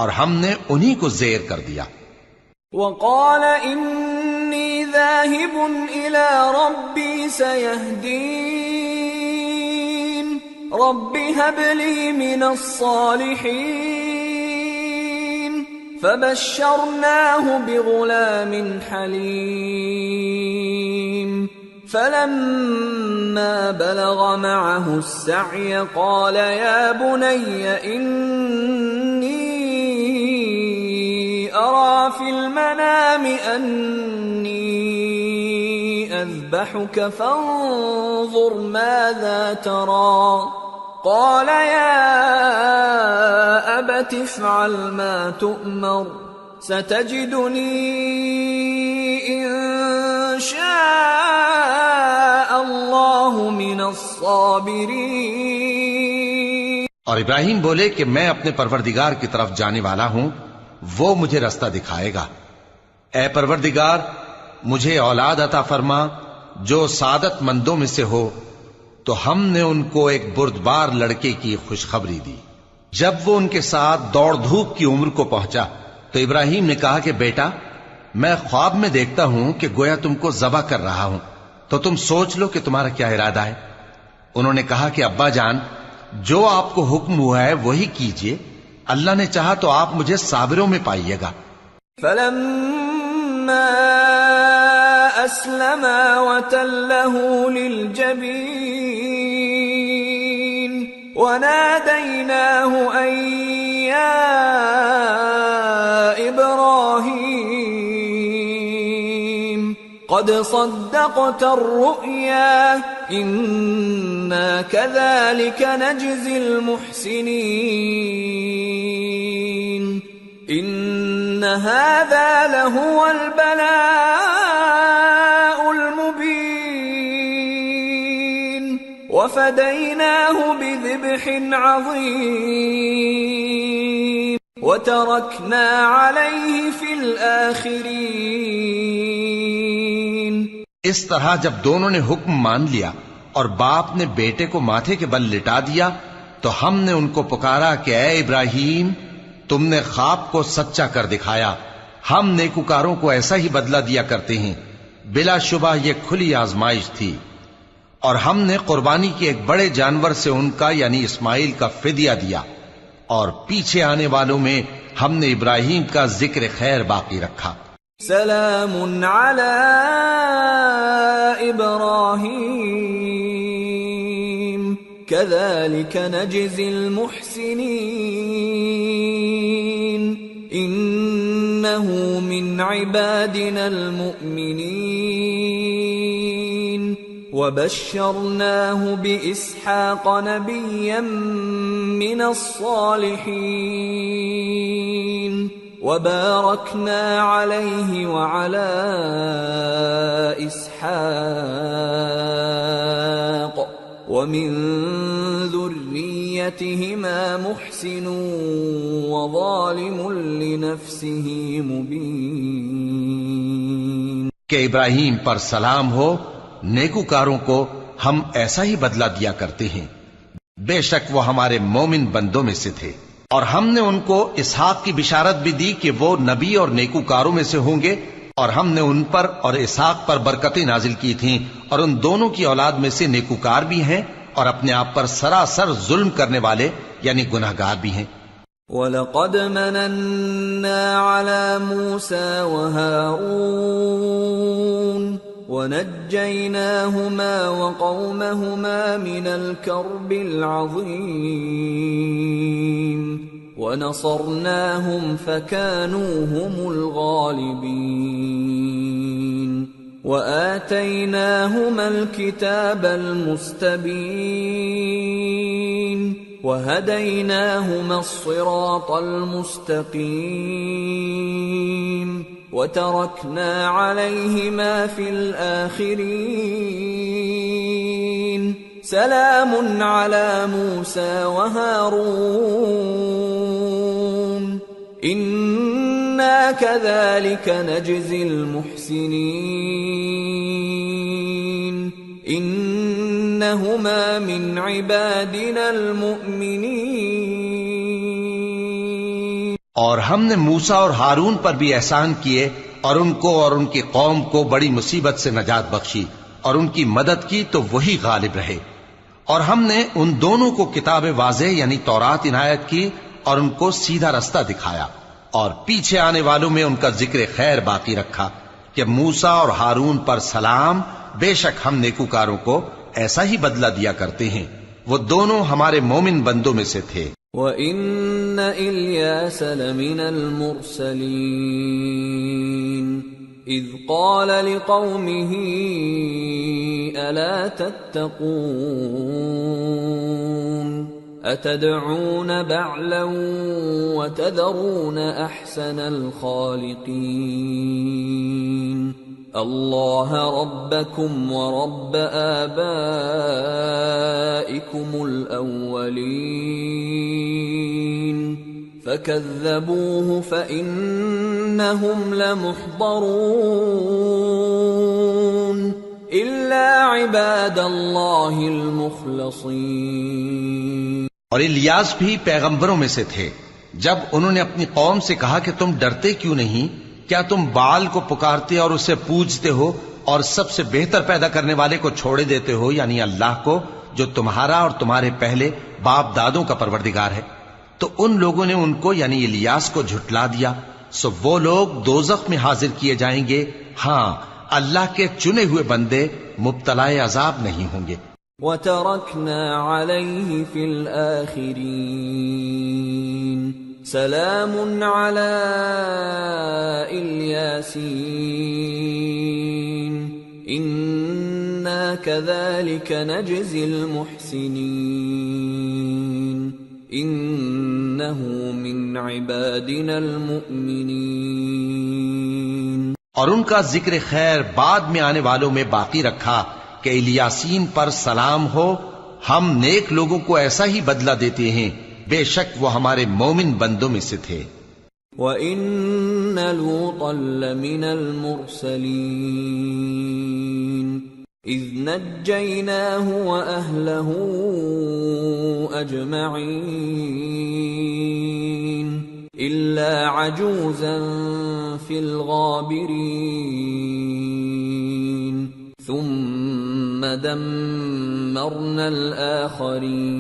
اور ہم نے انہی کو زیر کر دیا۔ وقال انی ذاہب الی ربی سیہدین رب هب لی من الصالحین فبشرناه بغلام حلیم فلما بلغ معه السعي قال يا بني إني أرى في المنام أني أذبحك فانظر ماذا ترى قال يا أبت افعل ما تؤمر ستجدني إن شاء الله من الصابرين۔ اور ابراہیم بولے کہ میں اپنے پروردگار کی طرف جانے والا ہوں، وہ مجھے رستہ دکھائے گا۔ اے پروردگار مجھے اولاد عطا فرما جو سعادت مندوں میں سے ہو۔ تو ہم نے ان کو ایک بردبار لڑکے کی خوشخبری دی۔ جب وہ ان کے ساتھ دوڑ دھوپ کی عمر کو پہنچا تو ابراہیم نے کہا کہ بیٹا میں خواب میں دیکھتا ہوں کہ گویا تم کو ذبح کر رہا ہوں، تو تم سوچ لو کہ تمہارا کیا ارادہ ہے۔ انہوں نے کہا کہ ابا جان جو آپ کو حکم ہوا ہے وہی کیجئے، اللہ نے چاہا تو آپ مجھے صابروں میں پائیے گا۔ فلما أسلما وتله للجبين وناديناه أن يا إبراهيم قد صدقت الرؤيا إنا كذلك نجزي المحسنين إن هذا لهو البلاء المبين وفديناه بذبح عظيم وتركنا عليه في الآخرين۔ اس طرح جب دونوں نے حکم مان لیا اور باپ نے بیٹے کو ماتھے کے بل لٹا دیا تو ہم نے ان کو پکارا کہ اے ابراہیم تم نے خواب کو سچا کر دکھایا، ہم نیکوکاروں کو ایسا ہی بدلہ دیا کرتے ہیں، بلا شبہ یہ کھلی آزمائش تھی۔ اور ہم نے قربانی کی ایک بڑے جانور سے ان کا یعنی اسماعیل کا فدیہ دیا، اور پیچھے آنے والوں میں ہم نے ابراہیم کا ذکر خیر باقی رکھا۔ سلام علی ابراہیم كذلك نجزي المحسنين إنه من عبادنا المؤمنين وبشرناه بإسحاق نبيا من الصالحين وباركنا عليه وعلى إسحاق ومن ذريتهما محسن وظالم لنفسه مبين۔ کہ ابراہیم پر سلام ہو، نیکوکاروں کو ہم ایسا ہی بدلہ دیا کرتے ہیں، بے شک وہ ہمارے مومن بندوں میں سے تھے۔ اور ہم نے ان کو اسحاق کی بشارت بھی دی کہ وہ نبی اور نیکوکاروں میں سے ہوں گے، اور ہم نے ان پر اور اسحاق پر برکتیں نازل کی تھیں، اور ان دونوں کی اولاد میں سے نیکوکار بھی ہیں اور اپنے آپ پر سراسر ظلم کرنے والے یعنی گناہگار بھی ہیں۔ وَلَقَدْ مَنَنَّا عَلَى مُوسَى وَهَارُونَ ونجيناهما وقومهما من الكرب العظيم ونصرناهم فكانوا هم الغالبين وآتيناهما الكتاب المستبين وهديناهما الصراط المستقيم وتركنا عليهما في الآخرين سلام على موسى وهارون إنا كذلك نجزي المحسنين إنهما من عبادنا المؤمنين. اور ہم نے موسیٰ اور ہارون پر بھی احسان کیے اور ان کو اور ان کی قوم کو بڑی مصیبت سے نجات بخشی اور ان کی مدد کی تو وہی غالب رہے. اور ہم نے ان دونوں کو کتاب واضح یعنی تورات عنایت کی اور ان کو سیدھا رستہ دکھایا اور پیچھے آنے والوں میں ان کا ذکر خیر باقی رکھا کہ موسیٰ اور ہارون پر سلام، بے شک ہم نیکوکاروں کو ایسا ہی بدلہ دیا کرتے ہیں، وہ دونوں ہمارے مومن بندوں میں سے تھے. وَإِنَّ إِلْيَاسَ لَمِنَ الْمُرْسَلِينَ إِذْ قَالَ لِقَوْمِهِ أَلَا تَتَّقُونَ أَتَدْعُونَ بَعْلًا وَتَذَرُونَ أَحْسَنَ الْخَالِقِينَ اللہ ربکم ورب آبائکم الاولین فکذبوہ فإنہم لمحضرون الا عباد اللہ المخلصین. اور الیاس بھی پیغمبروں میں سے تھے. جب انہوں نے اپنی قوم سے کہا کہ تم ڈرتے کیوں نہیں؟ کیا تم بال کو پکارتے اور اسے پوجتے ہو اور سب سے بہتر پیدا کرنے والے کو چھوڑے دیتے ہو یعنی اللہ کو جو تمہارا اور تمہارے پہلے باپ دادوں کا پروردگار ہے؟ تو ان لوگوں نے ان کو یعنی الیاس کو جھٹلا دیا، سو وہ لوگ دوزخ میں حاضر کیے جائیں گے. ہاں، اللہ کے چنے ہوئے بندے مبتلا عذاب نہیں ہوں گے. وَتَرَكْنَا عَلَيْهِ فِي الْآخِرِينَ سلام على الياسين إنا كذلك نجزي المحسنين إنه من عبادنا المؤمنين. اور ان کا ذکر خیر بعد میں آنے والوں میں باقی رکھا کہ الیاسین پر سلام ہو، ہم نیک لوگوں کو ایسا ہی بدلہ دیتے ہیں، بے شک وہ ہمارے مومن بندوں میں سے تھے. وَإِنَّ لُوطًا لَّمِنَ الْمُرْسَلِينَ إِذْ نَجَّيْنَاهُ وَأَهْلَهُ أَجْمَعِينَ إِلَّا عَجُوزًا فِي الْغَابِرِينَ ثُمَّ دَمَّرْنَا الْآخَرِينَ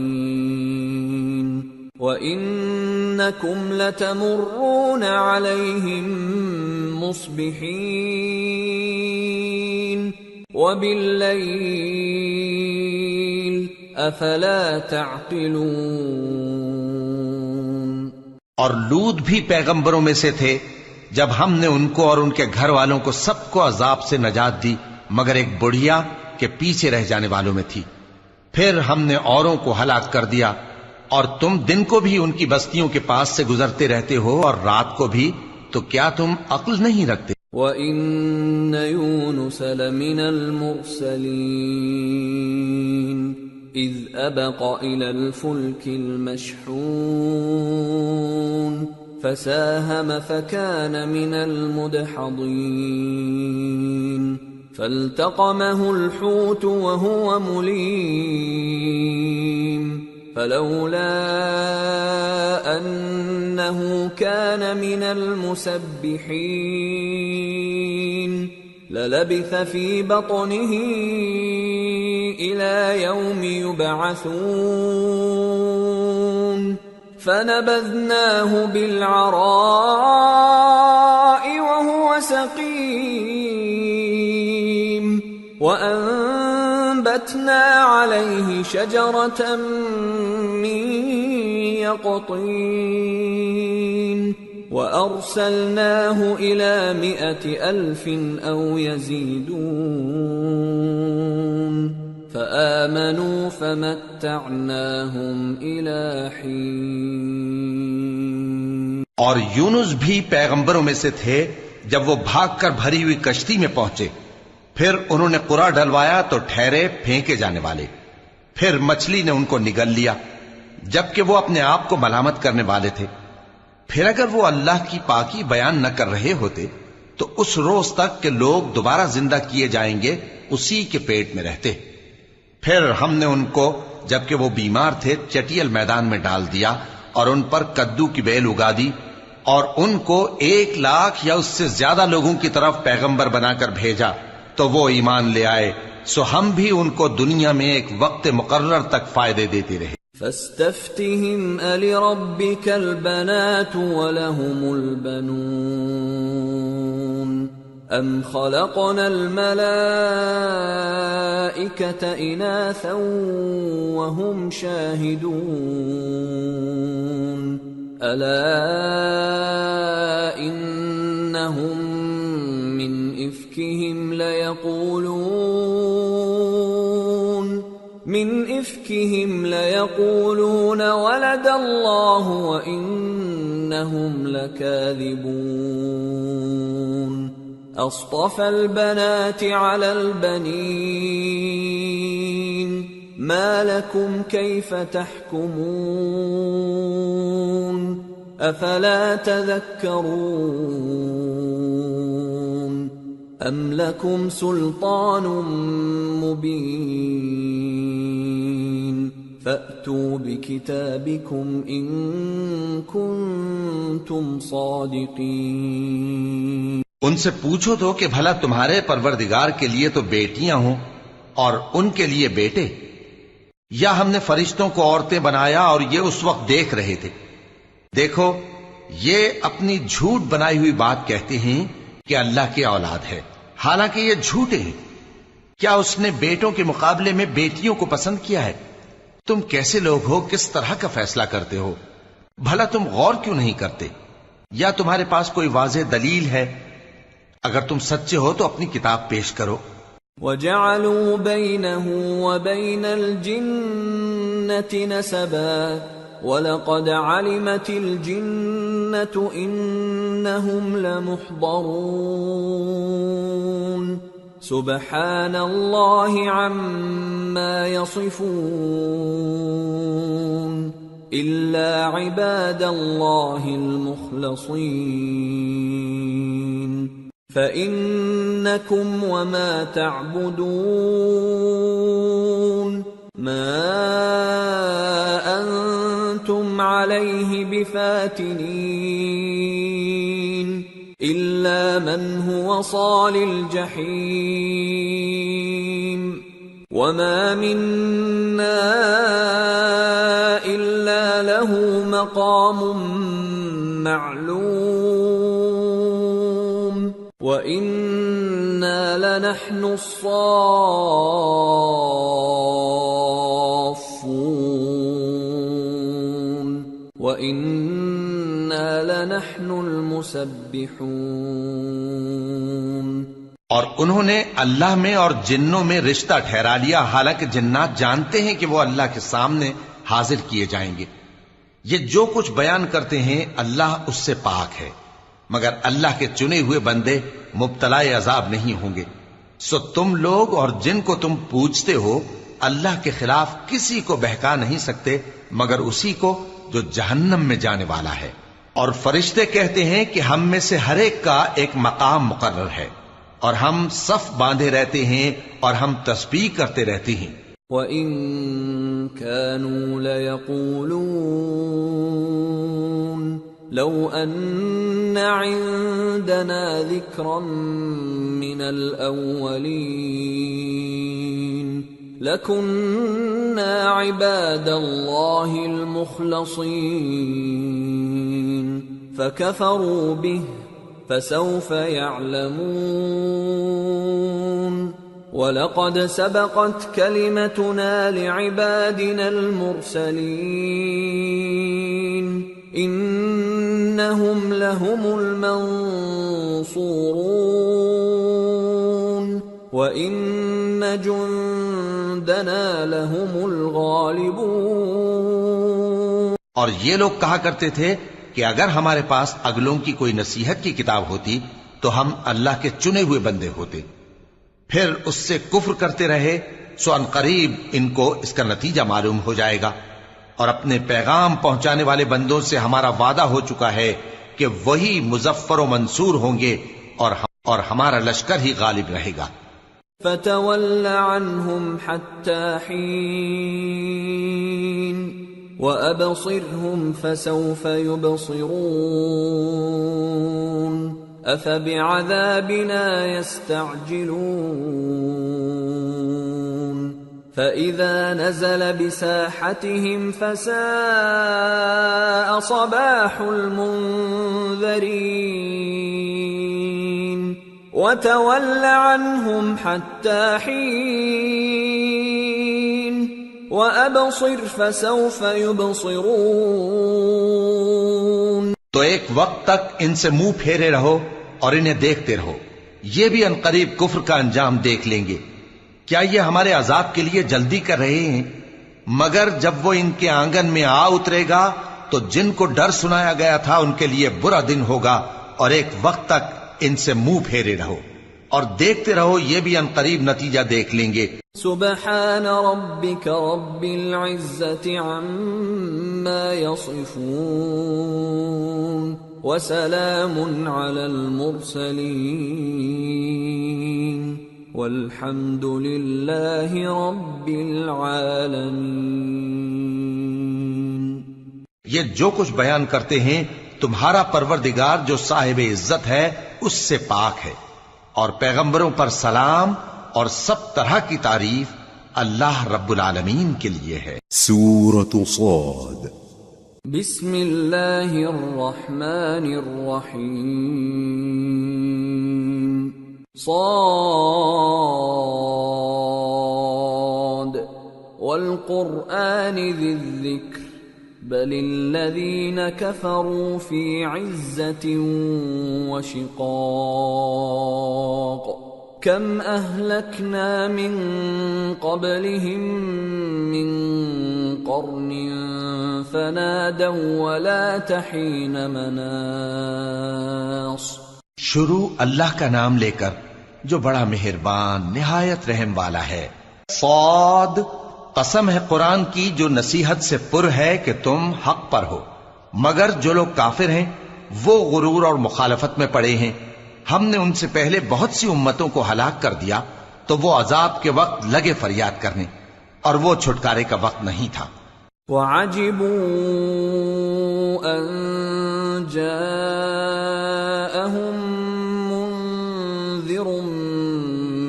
وَإِنَّكُمْ لَتَمُرُّونَ عَلَيْهِمْ مُصْبِحِينَ وَبِاللَّيْلِ أَفَلَا تَعْقِلُونَ. اور لوط بھی پیغمبروں میں سے تھے. جب ہم نے ان کو اور ان کے گھر والوں کو سب کو عذاب سے نجات دی مگر ایک بڑھیا کہ پیچھے رہ جانے والوں میں تھی. پھر ہم نے اوروں کو ہلاک کر دیا، اور تم دن کو بھی ان کی بستیوں کے پاس سے گزرتے رہتے ہو اور رات کو بھی، تو کیا تم عقل نہیں رکھتے؟ وَإِنَّ يُونُسَ لَمِنَ الْمُرْسَلِينَ إِذْ أَبَقَ إِلَى الْفُلْكِ الْمَشْحُونِ فَسَاهَمَ فَكَانَ مِنَ الْمُدْحَضِينَ فَالْتَقَمَهُ الْحُوتُ وَهُوَ مُلِيمٌ فلولا أنه كان من المسبحين للبث في بطنه إلى يوم يبعثون فنبذناه بالعراء وهو سقيم وَأَنبَتْنَا عَلَيْهِ شَجَرَةً مِّن يَقْطِينٍ وَأَرْسَلْنَاهُ إِلَى 100,000 أَوْ يَزِيدُونَ فَآمَنُوا فَمَتَّعْنَاهُمْ إِلَى حِينٍ۔ اور یونس بھی پیغمبروں میں سے تھے جب وہ بھاگ کر بھری ہوئی کشتی میں پہنچے، پھر انہوں نے قرعہ ڈلوایا تو ٹھہرے پھینکے جانے والے، پھر مچھلی نے ان کو نگل لیا جبکہ وہ اپنے آپ کو ملامت کرنے والے تھے۔ پھر اگر وہ اللہ کی پاکی بیان نہ کر رہے ہوتے تو اس روز تک کہ لوگ دوبارہ زندہ کیے جائیں گے اسی کے پیٹ میں رہتے۔ پھر ہم نے ان کو جبکہ وہ بیمار تھے چٹیل میدان میں ڈال دیا اور ان پر کدو کی بیل اگا دی، اور ان کو 1,00,000 یا اس سے زیادہ لوگوں کی طرف پیغمبر بنا کر بھیجا تو وہ ایمان لے آئے، سو ہم بھی ان کو دنیا میں ایک وقت مقرر تک فائدے دیتے رہے۔ فاستفتهم ألربك البنات ولهم البنون أم خلقنا الملائكة إناثا وهم شاهدون ألا إنهم من إفكهم ليقولون ولد الله وإنهم لكاذبون أصطفى البنات على البنين ما لكم كيف تحكمون أفلا تذكرون أم لكم سلطان مبين فأتوا بكتابكم إن كنتم صادقين۔ ان سے پوچھو تو کہ بھلا تمہارے پروردگار کے لیے تو بیٹیاں ہوں اور ان کے لیے بیٹے، یا ہم نے فرشتوں کو عورتیں بنایا اور یہ اس وقت دیکھ رہے تھے؟ دیکھو یہ اپنی جھوٹ بنائی ہوئی بات کہتے ہیں کہ اللہ کی اولاد ہے، حالانکہ یہ جھوٹے ہیں۔ کیا اس نے بیٹوں کے مقابلے میں بیٹیوں کو پسند کیا ہے؟ تم کیسے لوگ ہو، کس طرح کا فیصلہ کرتے ہو؟ بھلا تم غور کیوں نہیں کرتے؟ یا تمہارے پاس کوئی واضح دلیل ہے؟ اگر تم سچے ہو تو اپنی کتاب پیش کرو۔ وَجَعَلُوا بَيْنَهُ وَبَيْنَ الْجِنَّةِ نَسَبًا وَلَقَدْ عَلِمَتِ الْجِنَّةُ إِنَّهُمْ لَمُحْضَرُونَ سُبْحَانَ اللَّهِ عَمَّا يَصِفُونَ إِلَّا عِبَادَ اللَّهِ الْمُخْلَصِينَ فَإِنَّكُمْ وَمَا تَعْبُدُونَ مَا أَنْتُمْ عَلَيْهِ بِفَاتِنِينَ إِلَّا مَنْ هُوَ صَالِ الْجَحِيمِ وَمَا مِنَّا إِلَّا لَهُ مَقَامٌ مَّعْلُومٌ وَإِنَّا لَنَحْنُ الصَّافُّونَ وَإِنَّا لَنَحْنُ الْمُسَبِّحُونَ۔ اور انہوں نے اللہ میں اور جنوں میں رشتہ ٹھہرا لیا، حالانکہ جنات جانتے ہیں کہ وہ اللہ کے سامنے حاضر کیے جائیں گے۔ یہ جو کچھ بیان کرتے ہیں اللہ اس سے پاک ہے، مگر اللہ کے چنے ہوئے بندے مبتلا عذاب نہیں ہوں گے۔ سو تم لوگ اور جن کو تم پوجتے ہو اللہ کے خلاف کسی کو بہکا نہیں سکتے مگر اسی کو جو جہنم میں جانے والا ہے۔ اور فرشتے کہتے ہیں کہ ہم میں سے ہر ایک کا ایک مقام مقرر ہے، اور ہم صف باندھے رہتے ہیں اور ہم تسبیح کرتے رہتے ہیں۔ وَإِن كَانُوا لَيَقُولُونَ لَوْ أَنَّ عِندَنَا ذِكْرًا مِّنَ الْأَوَّلِينَ لَكُنَّا عِبَادَ اللَّهِ الْمُخْلَصِينَ فَكَفَرُوا بِهِ فَسَوْفَ يَعْلَمُونَ وَلَقَدْ سَبَقَتْ كَلِمَتُنَا لِعِبَادِنَا الْمُرْسَلِينَ إِنَّهُمْ لَهُمُ الْمَنصُورُونَ وَإِنَّ جُندَنَا لَهُمُ الْغَالِبُونَ۔ اور یہ لوگ کہا کرتے تھے کہ اگر ہمارے پاس اگلوں کی کوئی نصیحت کی کتاب ہوتی تو ہم اللہ کے چنے ہوئے بندے ہوتے، پھر اس سے کفر کرتے رہے، سو ان قریب ان کو اس کا نتیجہ معلوم ہو جائے گا۔ اور اپنے پیغام پہنچانے والے بندوں سے ہمارا وعدہ ہو چکا ہے کہ وہی مظفر و منصور ہوں گے اور ہمارا لشکر ہی غالب رہے گا۔ فَتَوَلَّ عَنْهُمْ حَتَّى حِينٍ وَأَبْصِرْهُمْ فَسَوْفَ يُبْصِرُونَ أَفَبِعَذَابِنَا يَسْتَعْجِلُونَ فَإِذَا نَزَلَ بِسَاحَتِهِمْ فَسَاءَ صَبَاحُ الْمُنذَرِينَ وَتَوَلَّ عَنْهُمْ حَتَّى حِينٍ وَأَبْصِرْ فَسَوْفَ يُبْصِرُونَ۔ تو ایک وقت تک ان سے منہ پھیرے رہو اور انہیں دیکھتے رہو، یہ بھی عنقریب کفر کا انجام دیکھ لیں گے۔ کیا یہ ہمارے عذاب کے لیے جلدی کر رہے ہیں؟ مگر جب وہ ان کے آنگن میں آ اترے گا تو جن کو ڈر سنایا گیا تھا ان کے لیے برا دن ہوگا، اور ایک وقت تک ان سے منہ پھیرے رہو اور دیکھتے رہو، یہ بھی عنقریب نتیجہ دیکھ لیں گے۔ سبحان ربك رب العزة عما يصفون وسلام على المرسلين والحمد لله رب العالمين۔ یہ جو کچھ بیان کرتے ہیں تمہارا پروردگار جو صاحب عزت ہے اس سے پاک ہے، اور پیغمبروں پر سلام اور سب طرح کی تعریف اللہ رب العالمین کے لیے ہے۔ سورة صاد۔ بسم اللہ الرحمن الرحیم۔ صاد والقرآن ذی الذکر بل الذین کفروا فی عزة وشقاق کم اہلکنا من قبلہم من قرن فنادوا ولا تحین مناص۔ شروع اللہ کا نام لے کر جو بڑا مہربان نہایت رحم والا ہے۔ صاد، قسم ہے قرآن کی جو نصیحت سے پر ہے کہ تم حق پر ہو، مگر جو لوگ کافر ہیں وہ غرور اور مخالفت میں پڑے ہیں۔ ہم نے ان سے پہلے بہت سی امتوں کو ہلاک کر دیا تو وہ عذاب کے وقت لگے فریاد کرنے، اور وہ چھٹکارے کا وقت نہیں تھا۔ وَعَجِبُوا أَن جَاءَهُم مُّنذِرٌ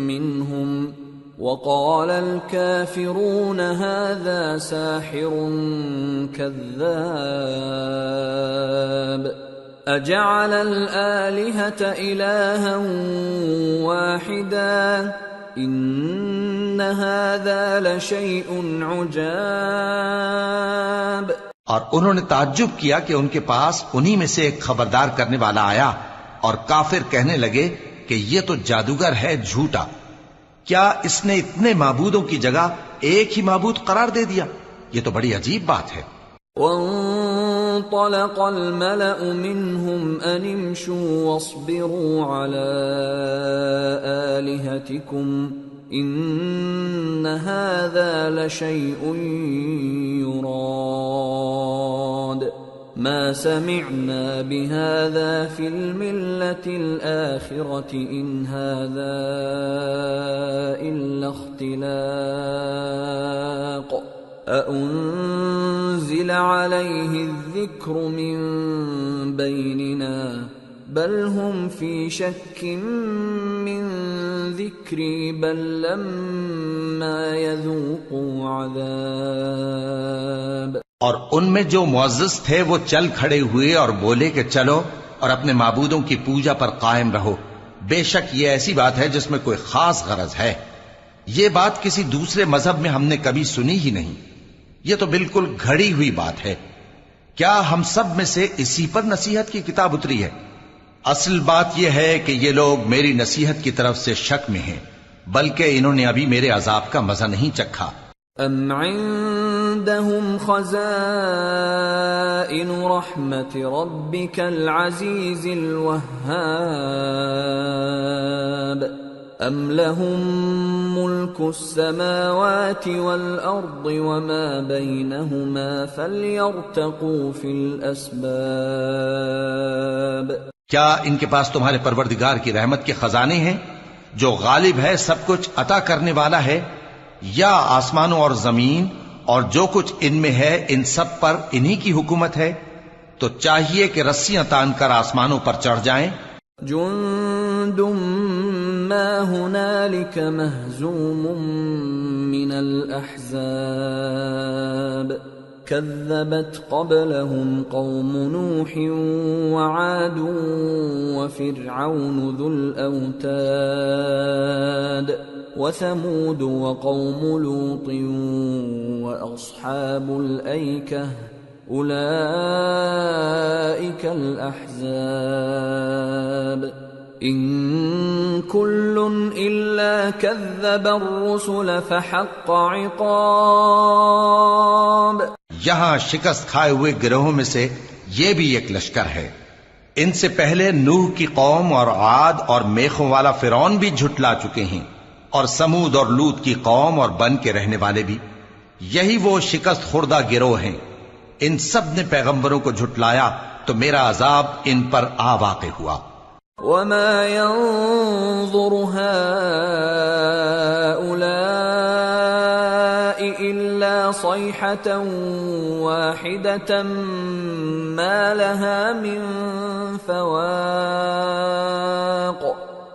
مِّنْهُمْ وَقَالَ الْكَافِرُونَ هَذَا سَاحِرٌ كَذَّابٌ أَجَعَلَ الْآلِهَةَ إِلَٰهًا وَاحِدًا إِنَّ هَذَا لَشَيْءٌ عُجَابٌ۔ اور انہوں نے تعجب کیا کہ ان کے پاس انہی میں سے ایک خبردار کرنے والا آیا، اور کافر کہنے لگے کہ یہ تو جادوگر ہے جھوٹا، کیا اس نے اتنے معبودوں کی جگہ ایک ہی معبود قرار دے دیا؟ یہ تو بڑی عجیب بات ہے۔ وانطلق الملأ منهم أن امشوا واصبروا على آلهتكم إن هذا لشيء يراد ما سمعنا بهذا في الملة الآخرة إن هذا إلا اختلاق أأنزل عليه الذكر من بيننا بل هم في شك من ذكري بل لما يذوقوا عذاب۔ اور ان میں جو معزز تھے وہ چل کھڑے ہوئے اور بولے کہ چلو اور اپنے معبودوں کی پوجا پر قائم رہو، بے شک یہ ایسی بات ہے جس میں کوئی خاص غرض ہے۔ یہ بات کسی دوسرے مذہب میں ہم نے کبھی سنی ہی نہیں. یہ تو بالکل گھڑی ہوئی بات ہے. کیا ہم سب میں سے اسی پر نصیحت کی کتاب اتری ہے؟ اصل بات یہ ہے کہ یہ لوگ میری نصیحت کی طرف سے شک میں ہیں، بلکہ انہوں نے ابھی میرے عذاب کا مزہ نہیں چکھا. ام عندهم خزائن رحمت ربك العزیز الوهاب ام لهم ملك السماوات والارض وما بينهما فليرتقوا في الاسباب. کیا ان کے پاس تمہارے پروردگار کی رحمت کے خزانے ہیں جو غالب ہے، سب کچھ عطا کرنے والا ہے، یا آسمانوں اور زمین اور جو کچھ ان میں ہے ان سب پر انہی کی حکومت ہے؟ تو چاہیے کہ رسیاں تان کر آسمانوں پر چڑھ جائیں. جند ما هنالك مهزوم من الأحزاب كذبت قبلهم قوم نوح وعاد وفرعون ذو الأوتاد وثمود وقوم لوط وأصحاب الأيكة أولئك الأحزاب إن كل إلا كذب الرسل فحق عقاب. یہاں شکست کھائے ہوئے گروہوں میں سے یہ بھی ایک لشکر ہے. ان سے پہلے نوح کی قوم اور عاد اور میخوں والا فرعون بھی جھٹلا چکے ہیں، اور سمود اور لوط کی قوم اور بن کے رہنے والے بھی. یہی وہ شکست خوردہ گروہ ہیں. ان سب نے پیغمبروں کو جھٹلایا تو میرا عذاب ان پر آ واقع ہوا. وما ينظر هؤلاء إلا صيحة واحدة ما لها من فواق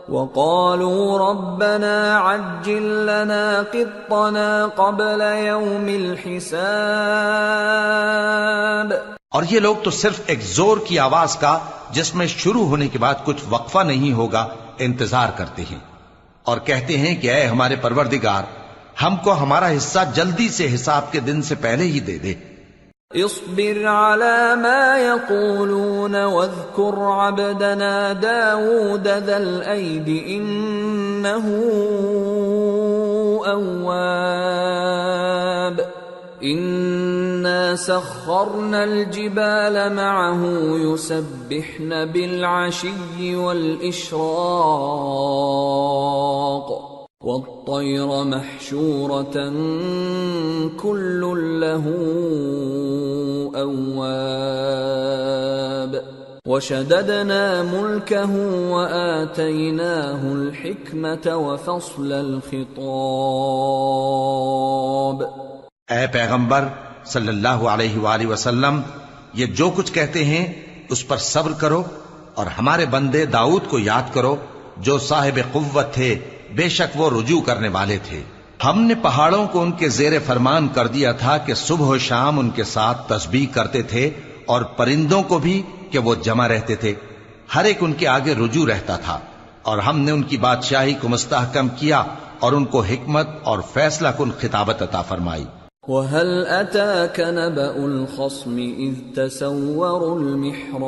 وقالوا ربنا عجل لنا قطنا قبل يوم الحساب. اور یہ لوگ تو صرف ایک زور کی آواز کا جس میں شروع ہونے کے بعد کچھ وقفہ نہیں ہوگا انتظار کرتے ہیں، اور کہتے ہیں کہ اے ہمارے پروردگار، ہم کو ہمارا حصہ جلدی سے حساب کے دن سے پہلے ہی دے دے. اصبر على ما يقولون واذكر عبدنا داود ذا الأيد إنه أواب إنا سخرنا الجبال معه يسبحن بالعشي والإشراق والطير محشورة كل له أواب وشددنا ملكه وآتيناه الحكمة وفصل الخطاب. اے پیغمبر صلی اللہ علیہ وآلہ وسلم، یہ جو کچھ کہتے ہیں اس پر صبر کرو، اور ہمارے بندے داؤد کو یاد کرو جو صاحب قوت تھے، بے شک وہ رجوع کرنے والے تھے. ہم نے پہاڑوں کو ان کے زیر فرمان کر دیا تھا کہ صبح و شام ان کے ساتھ تسبیح کرتے تھے، اور پرندوں کو بھی کہ وہ جمع رہتے تھے، ہر ایک ان کے آگے رجوع رہتا تھا. اور ہم نے ان کی بادشاہی کو مستحکم کیا اور ان کو حکمت اور فیصلہ کن خطابت عطا فرمائی. وَهَلْ أَتَاكَ نَبَأُ الْخَصْمِ إِذْ تَسَوَّرُوا الْمِحْرَابَ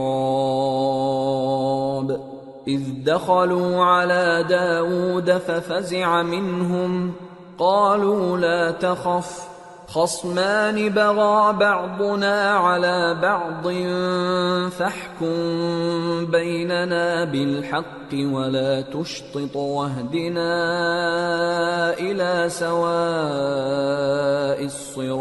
إِذْ دَخَلُوا عَلَى دَاوُودَ فَفَزِعَ مِنْهُمْ قَالُوا لَا تَخَفْ خَصْمَانِ بَغَى بَعْضُنَا عَلَى بَعْضٍ فَاحْكُم بَيْنَنَا بِالْحَقِّ وَلَا تُشْطِطْ وَاهْدِنَا إِلَى سَوَاءِ الصِّرَاطِ.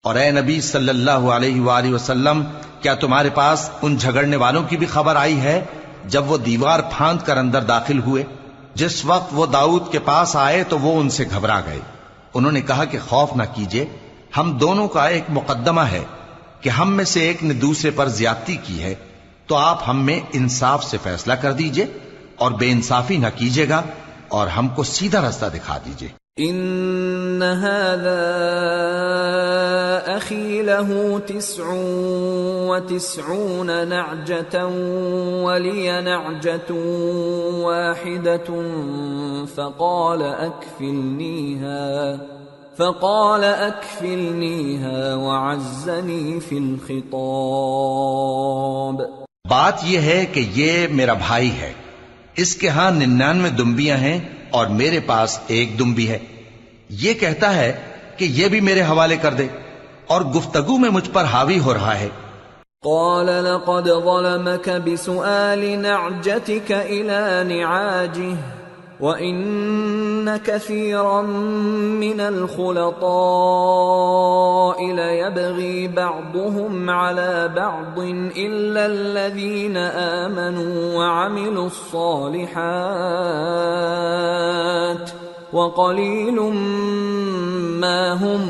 اور اے نبی صلی اللہ علیہ وآلہ وسلم، کیا تمہارے پاس ان جھگڑنے والوں کی بھی خبر آئی ہے جب وہ دیوار پھاند کر اندر داخل ہوئے؟ جس وقت وہ داؤد کے پاس آئے تو وہ ان سے گھبرا گئے. انہوں نے کہا کہ خوف نہ کیجیے، ہم دونوں کا ایک مقدمہ ہے کہ ہم میں سے ایک نے دوسرے پر زیادتی کی ہے، تو آپ ہم میں انصاف سے فیصلہ کر دیجئے اور بے انصافی نہ کیجیے گا، اور ہم کو سیدھا راستہ دکھا دیجئے. ان هذا أخي له 99 نعجة ولي نعجة واحدة فقال أكفلنيها وعزني في الخطاب. بات یہ ہے کہ یہ میرا بھائی ہے، اس کے ہاں 99 دمبیاں ہیں اور میرے پاس ایک دمبی ہے. یہ کہتا ہے کہ یہ بھی میرے حوالے کر دے، اور گفتگو میں مجھ پر حاوی ہو رہا ہے. قال لقد ظلمك بسؤال نعجتك إلى نعاجه وَإِنَّ كَثِيرًا مِّنَ الْخُلَطَاءِ لَيَبْغِي بَعْضُهُمْ عَلَى بَعْضٍ إِلَّا الَّذِينَ آمَنُوا وَعَمِلُوا الصَّالِحَاتِ وَقَلِيلٌ مَّا هُمْ.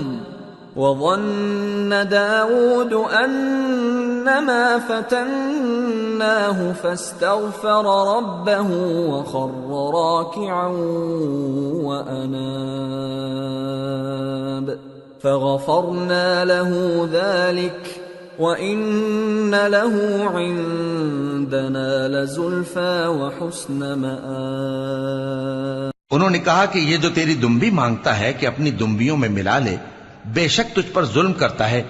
وَظَنَّ دَاوُودُ أَنَّمَا فَتَنَّاهُ فَاسْتَغْفَرَ رَبَّهُ وَخَرَّ رَاكِعًا وَأَنَابَ فَغَفَرْنَا لَهُ ذَلِكَ وَإِنَّ لَهُ عِندَنَا لَزُلْفَىٰ وَحُسْنَ مَآبٍ. انہوں نے کہا کہ یہ جو تیری دمبی مانگتا ہے کہ اپنی دمبیوں میں ملا لے، بے شک تجھ پر ظلم کرتا ہے،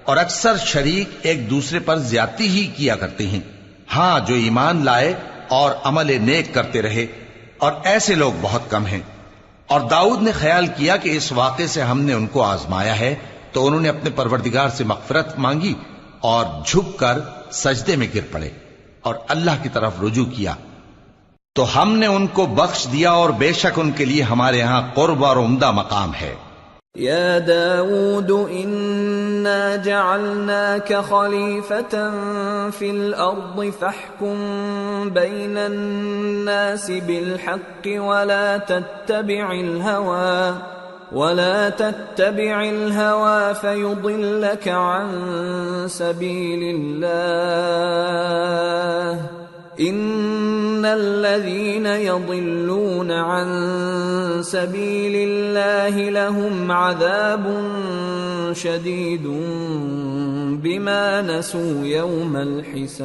اور اکثر شریک ایک دوسرے پر زیادتی ہی کیا کرتے ہیں. ہاں، جو ایمان لائے اور عمل نیک کرتے رہے، اور ایسے لوگ بہت کم ہیں. اور داؤد نے خیال کیا کہ اس واقعے سے ہم نے ان کو آزمایا ہے، تو انہوں نے اپنے پروردگار سے مغفرت مانگی اور جھک کر سجدے میں گر پڑے اور اللہ کی طرف رجوع کیا، تو ہم نے ان کو بخش دیا، اور بے شک ان کے لیے ہمارے ہاں قرب اور عمدہ مقام ہے. يا داود إنا جعلناك خليفة في الأرض فاحكم بين الناس بالحق ولا تتبع الهوى فيضلك عن سبيل الله ان الذين يضلون عن سبيل الله لهم عذاب شديد بما نسوا يوم الحساب.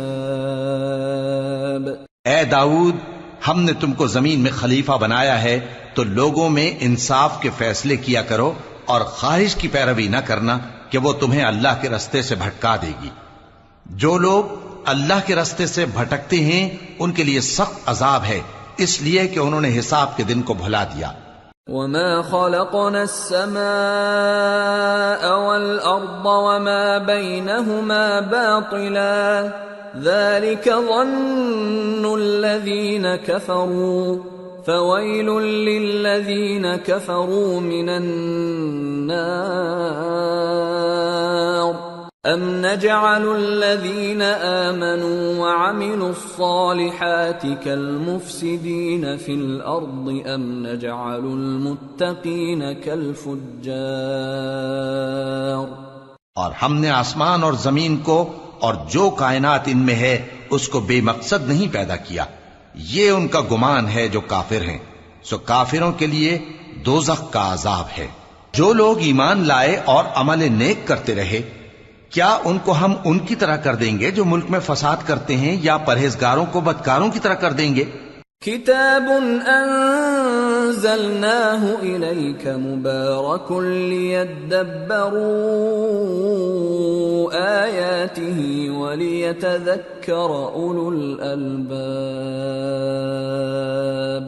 اے داؤد، ہم نے تم کو زمین میں خلیفہ بنایا ہے، تو لوگوں میں انصاف کے فیصلے کیا کرو، اور خواہش کی پیروی نہ کرنا کہ وہ تمہیں اللہ کے رستے سے بھٹکا دے گی. جو لوگ اللہ کے راستے سے بھٹکتے ہیں ان کے لیے سخت عذاب ہے، اس لیے کہ انہوں نے حساب کے دن کو بھلا دیا. وَمَا خَلَقْنَا السَّمَاءَ وَالْأَرْضَ وَمَا بَيْنَهُمَا بَاطِلًا ذَلِكَ ظَنُّ الَّذِينَ كَفَرُوا فَوَيْلٌ لِّلَّذِينَ كَفَرُوا مِنَ النَّارِ. أَمْ نَجْعَلُ الَّذِينَ آمَنُوا وَعَمِلُوا الصَّالِحَاتِ كَالْمُفْسِدِينَ فِي الْأَرْضِ أَمْ نَجْعَلُ الْمُتَّقِينَ كَالْفُجَّارِ. اور ہم نے آسمان اور زمین کو اور جو کائنات ان میں ہے اس کو بے مقصد نہیں پیدا کیا. یہ ان کا گمان ہے جو کافر ہیں، سو کافروں کے لیے دوزخ کا عذاب ہے. جو لوگ ایمان لائے اور عمل نیک کرتے رہے، کیا ان کو ہم ان کی طرح کر دیں گے جو ملک میں فساد کرتے ہیں، یا پرہیزگاروں کو بدکاروں کی طرح کر دیں گے؟ کتاب انزلناه الیک مبارک لیدبروا آیاته ولیتذکر اولو الالباب.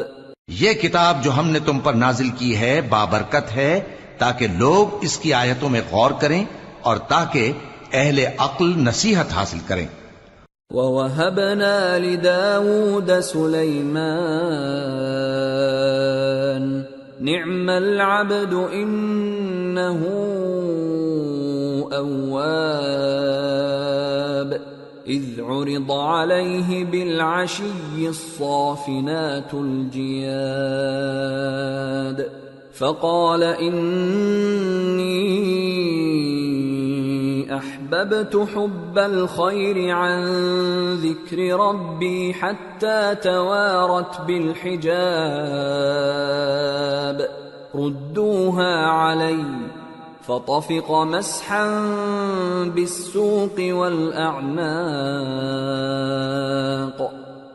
یہ کتاب جو ہم نے تم پر نازل کی ہے بابرکت ہے، تاکہ لوگ اس کی آیتوں میں غور کریں اور تاکہ اہل عقل نصیحت حاصل کریں. وَوَهَبْنَا لِدَاوُودَ سُلَيْمَانَ نِعْمَ الْعَبْدُ إِنَّهُ أَوَّابٌ إِذْ عُرِضَ عَلَيْهِ بِالْعَشِيِّ الصَّافِنَاتُ الْجِيَادُ فَقَالَ إِنِّي أحببت حب الخير عن ذكر ربي حتى توارت بالحجاب ردوها علي فطفق مسحا بالسوق والأعناق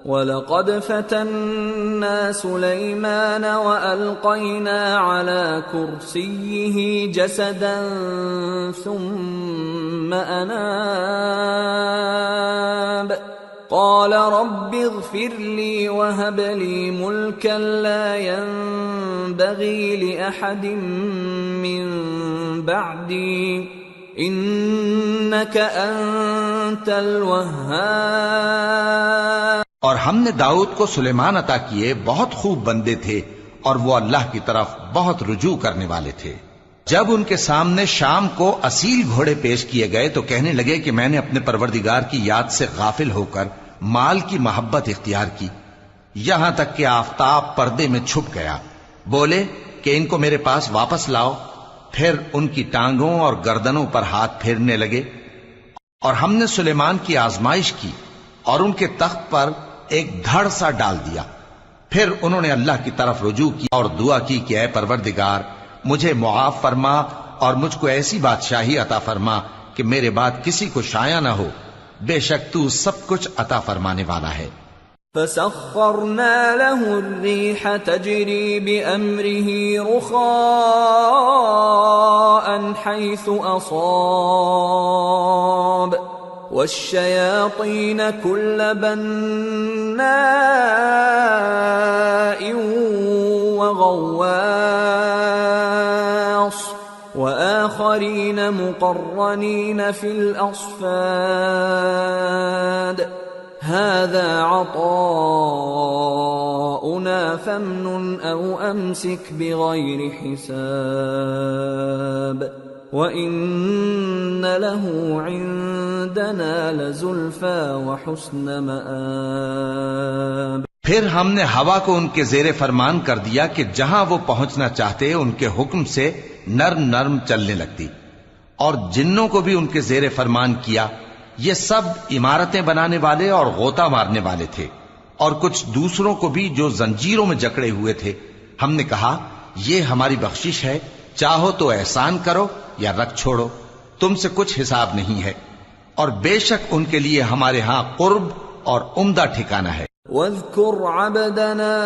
وَلَقَدْ فَتَنَّا سُلَيْمَانَ وَأَلْقَيْنَا عَلَى كُرْسِيِّهِ جَسَدًا ثُمَّ أَنَابَ قَالَ رَبِّ اغْفِرْ لِي وَهَبْ لِي مُلْكًا لَّا يَنبَغِي لِأَحَدٍ مِّن بَعْدِي إِنَّكَ أَنتَ الْوَهَّابُ۔ اور ہم نے داؤد کو سلیمان عطا کیے، بہت خوب بندے تھے اور وہ اللہ کی طرف بہت رجوع کرنے والے تھے۔ جب ان کے سامنے شام کو اصیل گھوڑے پیش کیے گئے تو کہنے لگے کہ میں نے اپنے پروردگار کی یاد سے غافل ہو کر مال کی محبت اختیار کی، یہاں تک کہ آفتاب پردے میں چھپ گیا۔ بولے کہ ان کو میرے پاس واپس لاؤ، پھر ان کی ٹانگوں اور گردنوں پر ہاتھ پھیرنے لگے۔ اور ہم نے سلیمان کی آزمائش کی اور ان کے تخت پر ایک دھڑ سا ڈال دیا۔ پھر انہوں نے اللہ کی طرف رجوع کی اور دعا کی کہ اے پروردگار مجھے معاف فرما اور مجھ کو ایسی بادشاہی عطا فرما کہ میرے بعد کسی کو شایع نہ ہو، بے شک تو سب کچھ عطا فرمانے والا ہے۔ فَسَخَّرْنَا لَهُ الرِّيحَ تَجْرِي بِأَمْرِهِ رُخَاءً حَيْثُ أَصَابَ وَالشَّيَاطِينَ كُلَّ بَنَّاءٍ وَغَوَّاصٍ وَآخَرِينَ مُقَرَّنِينَ فِي الْأَصْفَادِ هَذَا عَطَاؤُنَا فَامْنُنْ أَوْ أَمْسِكْ بِغَيْرِ حِسَابٍ وَإِنَّ لَهُ عِندَنَا لَزُلْفَىٰ وَحُسْنَ مَآبٍ۔ پھر ہم نے ہوا کو ان کے زیر فرمان کر دیا کہ جہاں وہ پہنچنا چاہتے ان کے حکم سے نرم نرم چلنے لگتی، اور جنوں کو بھی ان کے زیر فرمان کیا۔ یہ سب عمارتیں بنانے والے اور غوطہ مارنے والے تھے، اور کچھ دوسروں کو بھی جو زنجیروں میں جکڑے ہوئے تھے۔ ہم نے کہا یہ ہماری بخشش ہے، چاہو تو احسان کرو یا رکھ چھوڑو، تم سے کچھ حساب نہیں ہے، اور بے شک ان کے لیے ہمارے ہاں قرب اور عمدہ ٹھکانہ ہے۔ وَاذْكُرْ عَبْدَنَا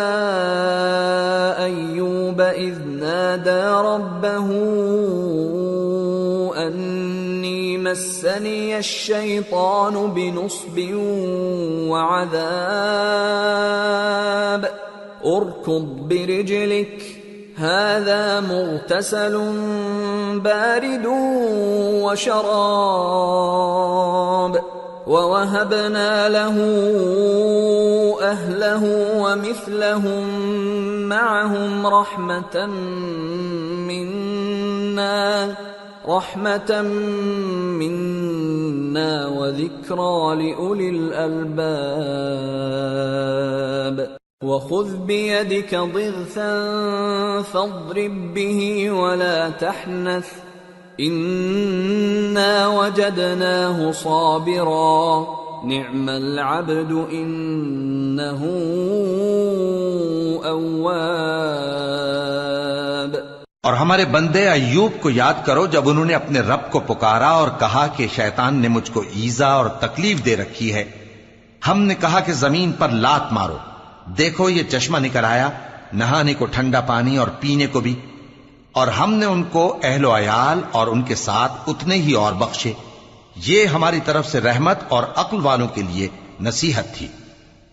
أَيُّوبَ إِذْ نَادَى رَبَّهُ أَنِّي مَسَّنِيَ الشَّيْطَانُ بِنُصْبٍ وَعَذَابٍ ارْكُضْ بِرِجْلِكَ هَذَا مُغْتَسَلٌ بَارِدٌ وَشَرَابٌ وَوَهَبْنَا لَهُ أَهْلَهُ وَمِثْلَهُم مَّعَهُمْ رَحْمَةً مِّنَّا وَذِكْرَىٰ لِأُولِي الْأَلْبَابِ وَخُذْ بِيَدِكَ ضِغْثًا فَاضْرِب بِّهِ وَلَا تَحْنَثْ إِنَّا وَجَدْنَاهُ صَابِرًا نِعْمَ الْعَبْدُ إِنَّهُ أَوَّابٌ۔ اور ہمارے بندے ایوب کو یاد کرو جب انہوں نے اپنے رب کو پکارا اور کہا کہ شیطان نے مجھ کو ایذا اور تکلیف دے رکھی ہے۔ ہم نے کہا کہ زمین پر لات مارو، دیکھو یہ چشمہ نکل آیا، نہانے کو ٹھنڈا پانی اور پینے کو بھی، اور ہم نے ان کو اہل و عیال اور ان کے ساتھ اتنے ہی اور بخشے۔ یہ ہماری طرف سے رحمت اور عقل والوں کے لیے نصیحت تھی۔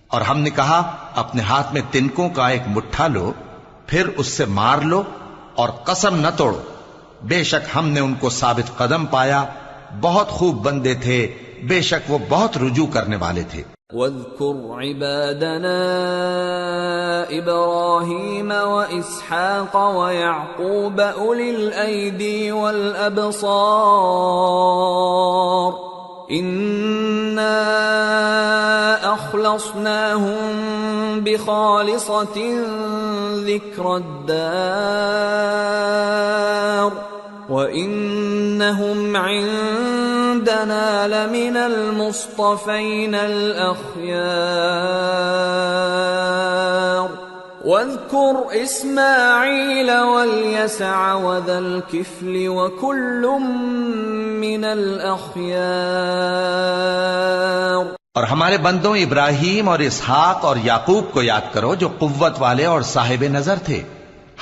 اور ہم نے کہا اپنے ہاتھ میں تنکوں کا ایک مٹھا لو، پھر اس سے مار لو اور قسم نہ توڑو، بے شک ہم نے ان کو ثابت قدم پایا، بہت خوب بندے تھے، بے شک وہ بہت رجوع کرنے والے تھے۔ وَاذْكُرْ عِبَادَنَا إِبْرَاهِيمَ وَإِسْحَاقَ وَيَعْقُوبَ أُولِي الْأَيْدِي وَالْأَبْصَارِ إِنَّا أَخْلَصْنَاهُمْ بِخَالِصَةٍ ذِكْرَى الدَّارِ وَإِنَّهُمْ عِندَنَا لَمِنَ الْمُصْطَفَيْنَ الْأَخْيَارِ واذكر إسماعيل واليسع وذا الكفل وكل من الأخيار. اور ہمارے بندوں ابراہیم اور اسحاق اور یعقوب کو یاد کرو جو قوت والے اور صاحب نظر تھے.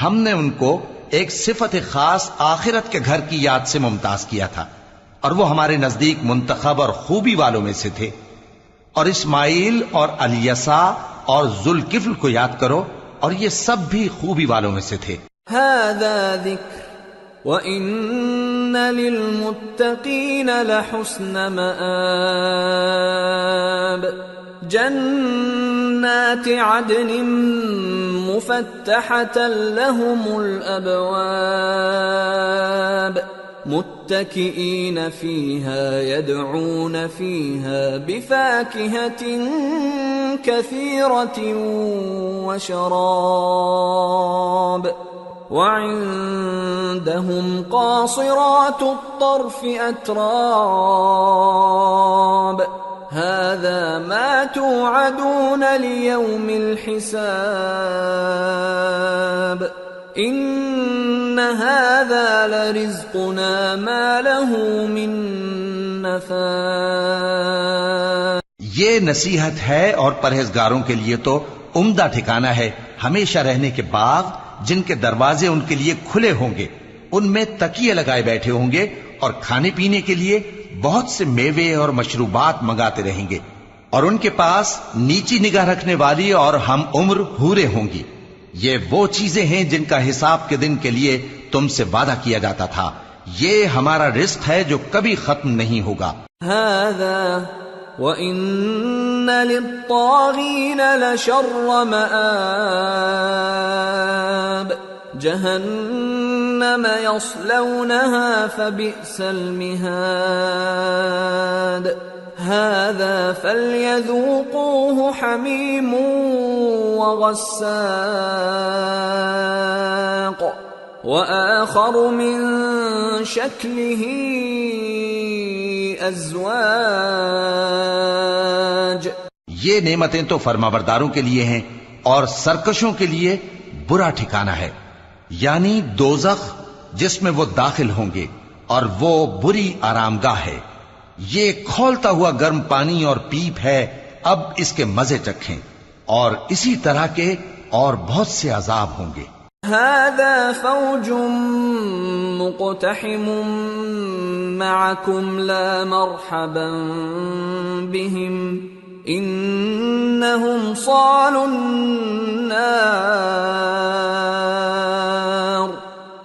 ہم نے ان کو ایک صفت خاص آخرت کے گھر کی یاد سے ممتاز کیا تھا اور وہ ہمارے نزدیک منتخب اور خوبی والوں میں سے تھے. اور اسماعیل اور الیسع اور ذوالکفل کو یاد کرو اور یہ سب بھی خوبی والوں میں سے تھے. هذا ذکر وَإِنَّ لِلْمُتَّقِينَ لَحُسْنَ مَآبٍ. جنات عدن مفتحة لهم الأبواب متكئين فيها يدعون فيها بفاكهة كثيرة وشراب. وعندهم قاصرات الطرف أتراب. هذا ما توعدون ليوم الحساب. إن هذا لرزقنا ما له من نفاد. یہ نصیحت ہے اور پرہیزگاروں کے لیے تو عمدہ ٹھکانہ ہے ہمیشہ رہنے کے باغ جن کے دروازے ان کے لیے کھلے ہوں گے. ان میں تکیے لگائے بیٹھے ہوں گے اور کھانے پینے کے لیے بہت سے میوے اور مشروبات منگاتے رہیں گے. اور ان کے پاس نیچی نگاہ رکھنے والی اور ہم عمر حوریں ہوں گی. یہ وہ چیزیں ہیں جن کا حساب کے دن کے لیے تم سے وعدہ کیا جاتا تھا. یہ ہمارا رزق ہے جو کبھی ختم نہیں ہوگا. هذا وَإِنَّ لِلطَّاغِينَ لَشَرَّ مَآبٍ. جهنم يصلونها فبئس المهاد. هذا فليذوقوه حميم وغساق وآخر من شكله أزواج. یہ نعمتیں تو فرمانبرداروں کے لیے ہیں اور سرکشوں کے لیے برا ٹھکانہ ہے، یعنی دوزخ جس میں وہ داخل ہوں گے اور وہ بری آرامگاہ ہے. یہ کھولتا ہوا گرم پانی اور پیپ ہے، اب اس کے مزے چکھیں. اور اسی طرح کے اور بہت سے عذاب ہوں گے. هذا فوج مقتحم معكم لا مرحبا بهم انهم صالوا النار.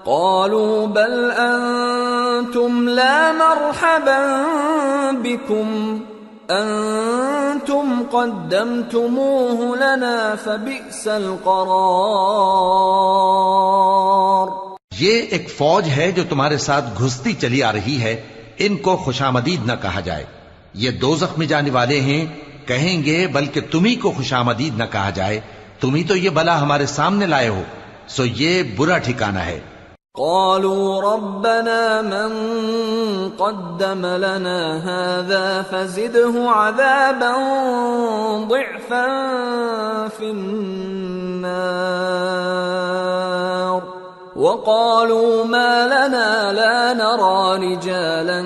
قالوا بل انتم لا مرحبا بكم انتم قدمتموه لنا فبئس القرار. یہ ایک فوج ہے جو تمہارے ساتھ گھستی چلی آ رہی ہے، ان کو خوشامدید نہ کہا جائے. یہ دوزخ میں جانے والے ہیں، کہیں گے بلکہ تمہیں کو خوشامدید نہ کہا جائے، تمہیں تو یہ بلا ہمارے سامنے لائے ہو، سو یہ برا ٹھکانہ ہے. قالوا ربنا من قدم لنا هذا فزده عذابا ضعفا في النار. وقالوا ما لنا لا نرى رجالا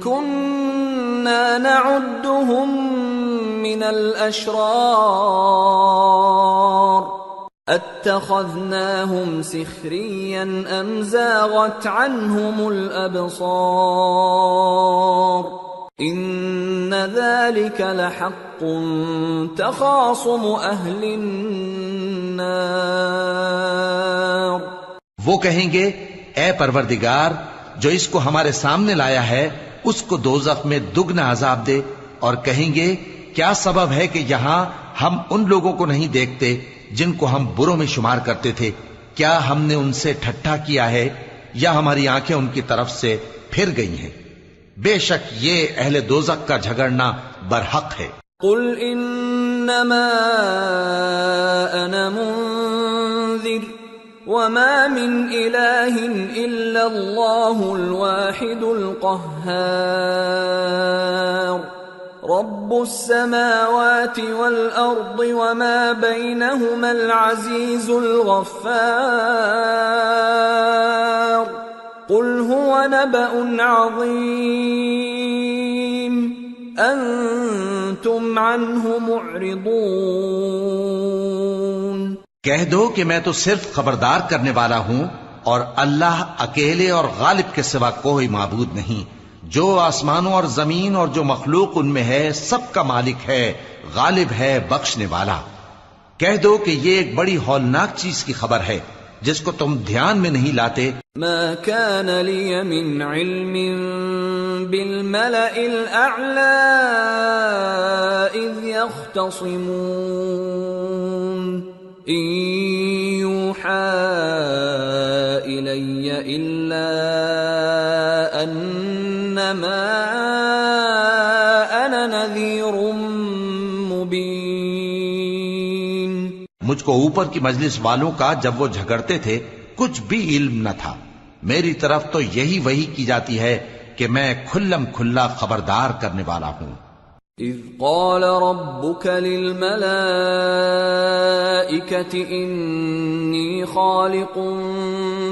كنا نعدهم من الأشرار اتخذناهم سخريا ام زاغت عنهم الابصار. ان ذلك لحق تخاصم اهل النار. وہ کہیں گے اے پروردگار جو اس کو ہمارے سامنے لایا ہے اس کو دوزخ میں دگنا عذاب دے. اور کہیں گے کیا سبب ہے کہ یہاں ہم ان لوگوں کو نہیں دیکھتے جن کو ہم بروں میں شمار کرتے تھے؟ کیا ہم نے ان سے ٹھٹھا کیا ہے یا ہماری آنکھیں ان کی طرف سے پھر گئی ہیں؟ بے شک یہ اہل دوزخ کا جھگڑنا برحق ہے. قل انما انا منذر وما من الہ الا اللہ الواحد القہار. رب السماوات والأرض وما بينهما العزيز الغفار قل هو نبأ عظيم أنتم عنه معرضون۔ کہہ دو کہ میں تو صرف خبردار کرنے والا ہوں، اور اللہ اکیلے اور غالب کے سوا کوئی معبود نہیں، جو آسمانوں اور زمین اور جو مخلوق ان میں ہے سب کا مالک ہے، غالب ہے، بخشنے والا۔ کہہ دو کہ یہ ایک بڑی ہولناک چیز کی خبر ہے جس کو تم دھیان میں نہیں لاتے۔ ما كان لي من علم بالملأ الأعلى إذ يختصمون إن يوحى إلي إلا أنما أنا نذير مبين۔ مجھ کو اوپر کی مجلس والوں کا جب وہ جھگڑتے تھے کچھ بھی علم نہ تھا، میری طرف تو یہی وحی کی جاتی ہے کہ میں کھلم کھلا خبردار کرنے والا ہوں۔ اذ قال ربك للملائكة انی خالق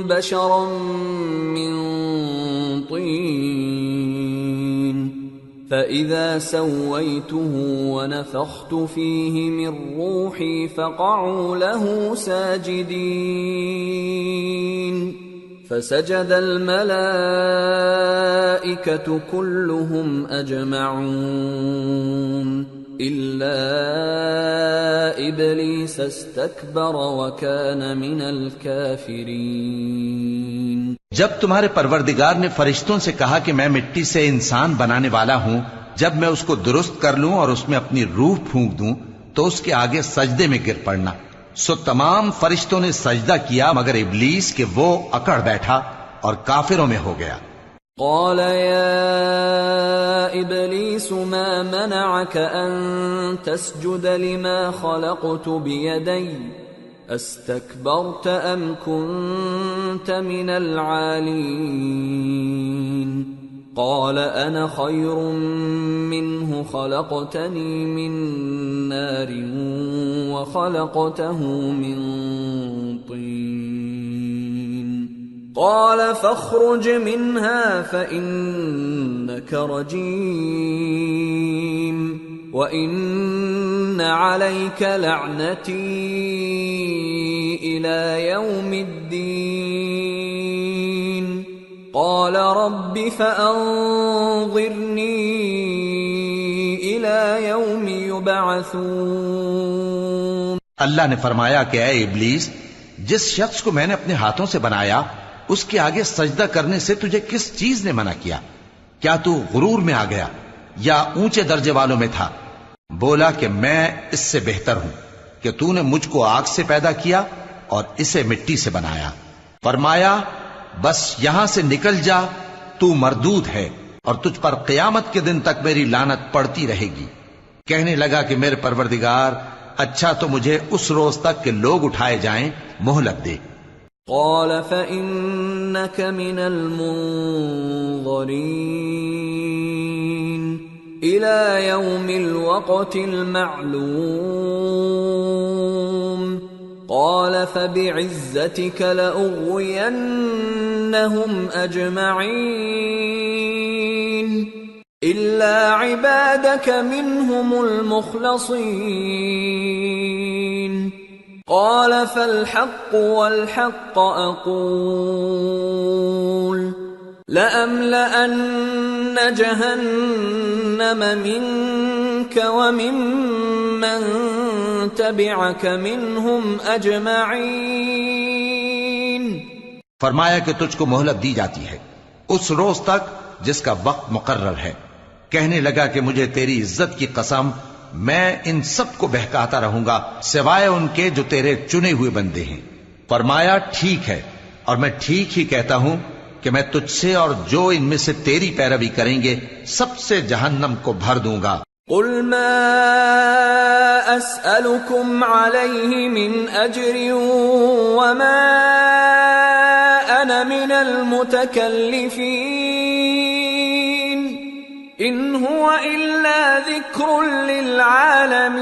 بشرا من طین فإذا سويته ونفخت فيه من روحي فقعوا له ساجدين فسجد الملائكة كلهم أجمعون إلا إبليس استكبر وكان من الكافرين۔ جب تمہارے پروردگار نے فرشتوں سے کہا کہ میں مٹی سے انسان بنانے والا ہوں، جب میں اس کو درست کر لوں اور اس میں اپنی روح پھونک دوں تو اس کے آگے سجدے میں گر پڑنا، سو تمام فرشتوں نے سجدہ کیا مگر ابلیس کہ وہ اکڑ بیٹھا اور کافروں میں ہو گیا۔ قال يا إبليس ما منعك أن تسجد لما خلقت بيدي استكبرت أم كنت من العالين؟ قال أنا خير منه خلقتني من نار وخلقته من طين قال فاخرج منها فإنك رجيم وإن عليك لعنتي إلى يوم الدين قال رب فأنظرني إلى يوم يبعثون۔ اللہ نے فرمایا کہ اے ابلیس، جس شخص کو میں نے اپنے ہاتھوں سے بنایا اس کے آگے سجدہ کرنے سے تجھے کس چیز نے منع کیا؟ کیا تو غرور میں آ گیا یا اونچے درجے والوں میں تھا؟ بولا کہ میں اس سے بہتر ہوں کہ تو نے مجھ کو آگ سے پیدا کیا اور اسے مٹی سے بنایا۔ فرمایا بس یہاں سے نکل جا، تو مردود ہے اور تجھ پر قیامت کے دن تک میری لعنت پڑتی رہے گی۔ کہنے لگا کہ میرے پروردگار، اچھا تو مجھے اس روز تک کہ لوگ اٹھائے جائیں مہلت دے۔ قال فإنك من المنظرين إلى يوم الوقت المعلوم قال فبعزتك لأغوينهم أجمعين إلا عبادك منهم المخلصين قال فالحق والحق أقول لأملأن جهنم منك وممن تبعك منهم أجمعين۔ فرمایا کہ تجھ کو مہلت دی جاتی ہے اس روز تک جس کا وقت مقرر ہے۔ کہنے لگا کہ مجھے تیری عزت کی قسم، میں ان سب کو بہکاتا رہوں گا سوائے ان کے جو تیرے چنے ہوئے بندے ہیں۔ فرمایا ٹھیک ہے، اور میں ٹھیک ہی کہتا ہوں کہ میں تجھ سے اور جو ان میں سے تیری پیروی کریں گے سب سے جہنم کو بھر دوں گا۔ قل ما اسألكم عليه من اجر وما انا من المتكلفين ان هو الا لذكر للعالمين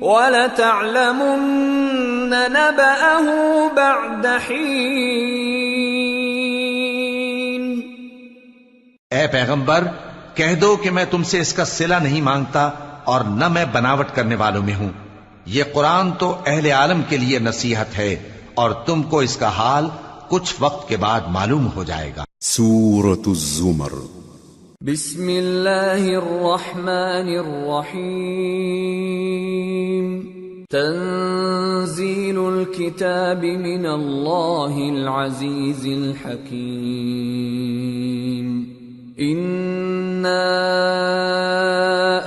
وَلَتَعْلَمُنَّ نَبَأَهُ بَعْدَ حِينٍ۔ اے پیغمبر کہہ دو کہ میں تم سے اس کا صلہ نہیں مانگتا اور نہ میں بناوٹ کرنے والوں میں ہوں۔ یہ قرآن تو اہل عالم کے لیے نصیحت ہے اور تم کو اس کا حال کچھ وقت کے بعد معلوم ہو جائے گا۔ سورة الزمر۔ بسم اللہ الرحمن الرحیم۔ تنزیل الکتاب من اللہ العزیز الحکیم۔ انا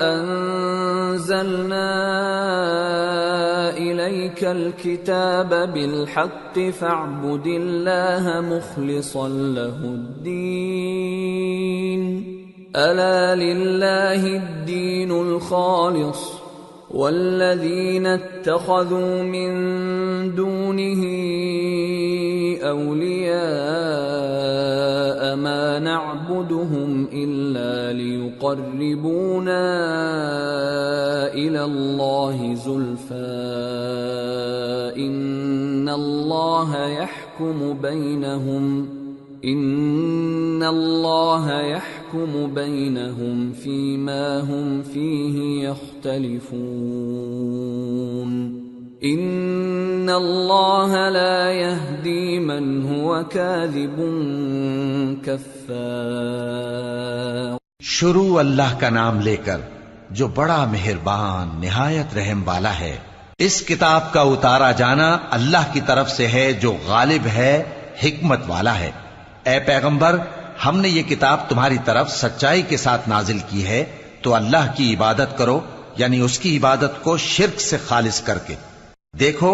انزلنا الیک الکتاب بالحق فاعبد اللہ مخلصا له الدین۔ الا للہ الدین الخالص والذین اتخذوا من دونه اولیاء ما نعبدهم الا ليقربونا الى الله زلفى ان الله يحكم بينهم فيما هم فيه يختلفون ان الله لا يهدي من هو كاذب كفار۔ شروع اللہ کا نام لے کر جو بڑا مہربان نہایت رحم والا ہے۔ اس کتاب کا اتارا جانا اللہ کی طرف سے ہے جو غالب ہے حکمت والا ہے۔ اے پیغمبر ہم نے یہ کتاب تمہاری طرف سچائی کے ساتھ نازل کی ہے تو اللہ کی عبادت کرو، یعنی اس کی عبادت کو شرک سے خالص کر کے۔ دیکھو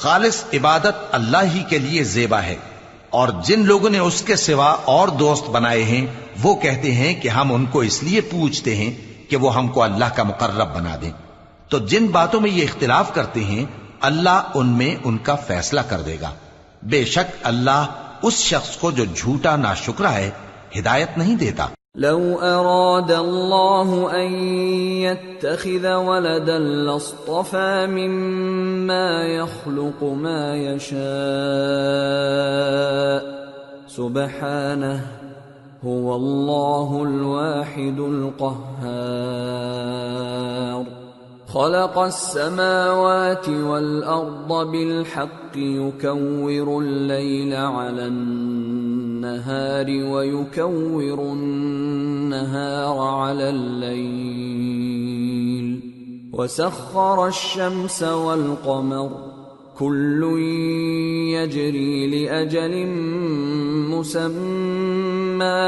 خالص عبادت اللہ ہی کے لیے زیبا ہے، اور جن لوگوں نے اس کے سوا اور دوست بنائے ہیں وہ کہتے ہیں کہ ہم ان کو اس لیے پوچھتے ہیں کہ وہ ہم کو اللہ کا مقرب بنا دیں۔ تو جن باتوں میں یہ اختلاف کرتے ہیں اللہ ان میں ان کا فیصلہ کر دے گا۔ بے شک اللہ اس شخص کو جو جھوٹا ناشکرا ہے ہدایت نہیں دیتا۔ لو اراد اللہ ان يتخذ ولدا لاصطفى مما يخلق ما يشاء سبحانه هو اللہ الواحد القہار۔ خلق السماوات والأرض بالحق يكور الليل على النهار ويكور النهار على الليل وسخر الشمس والقمر كل يجري لأجل مسمى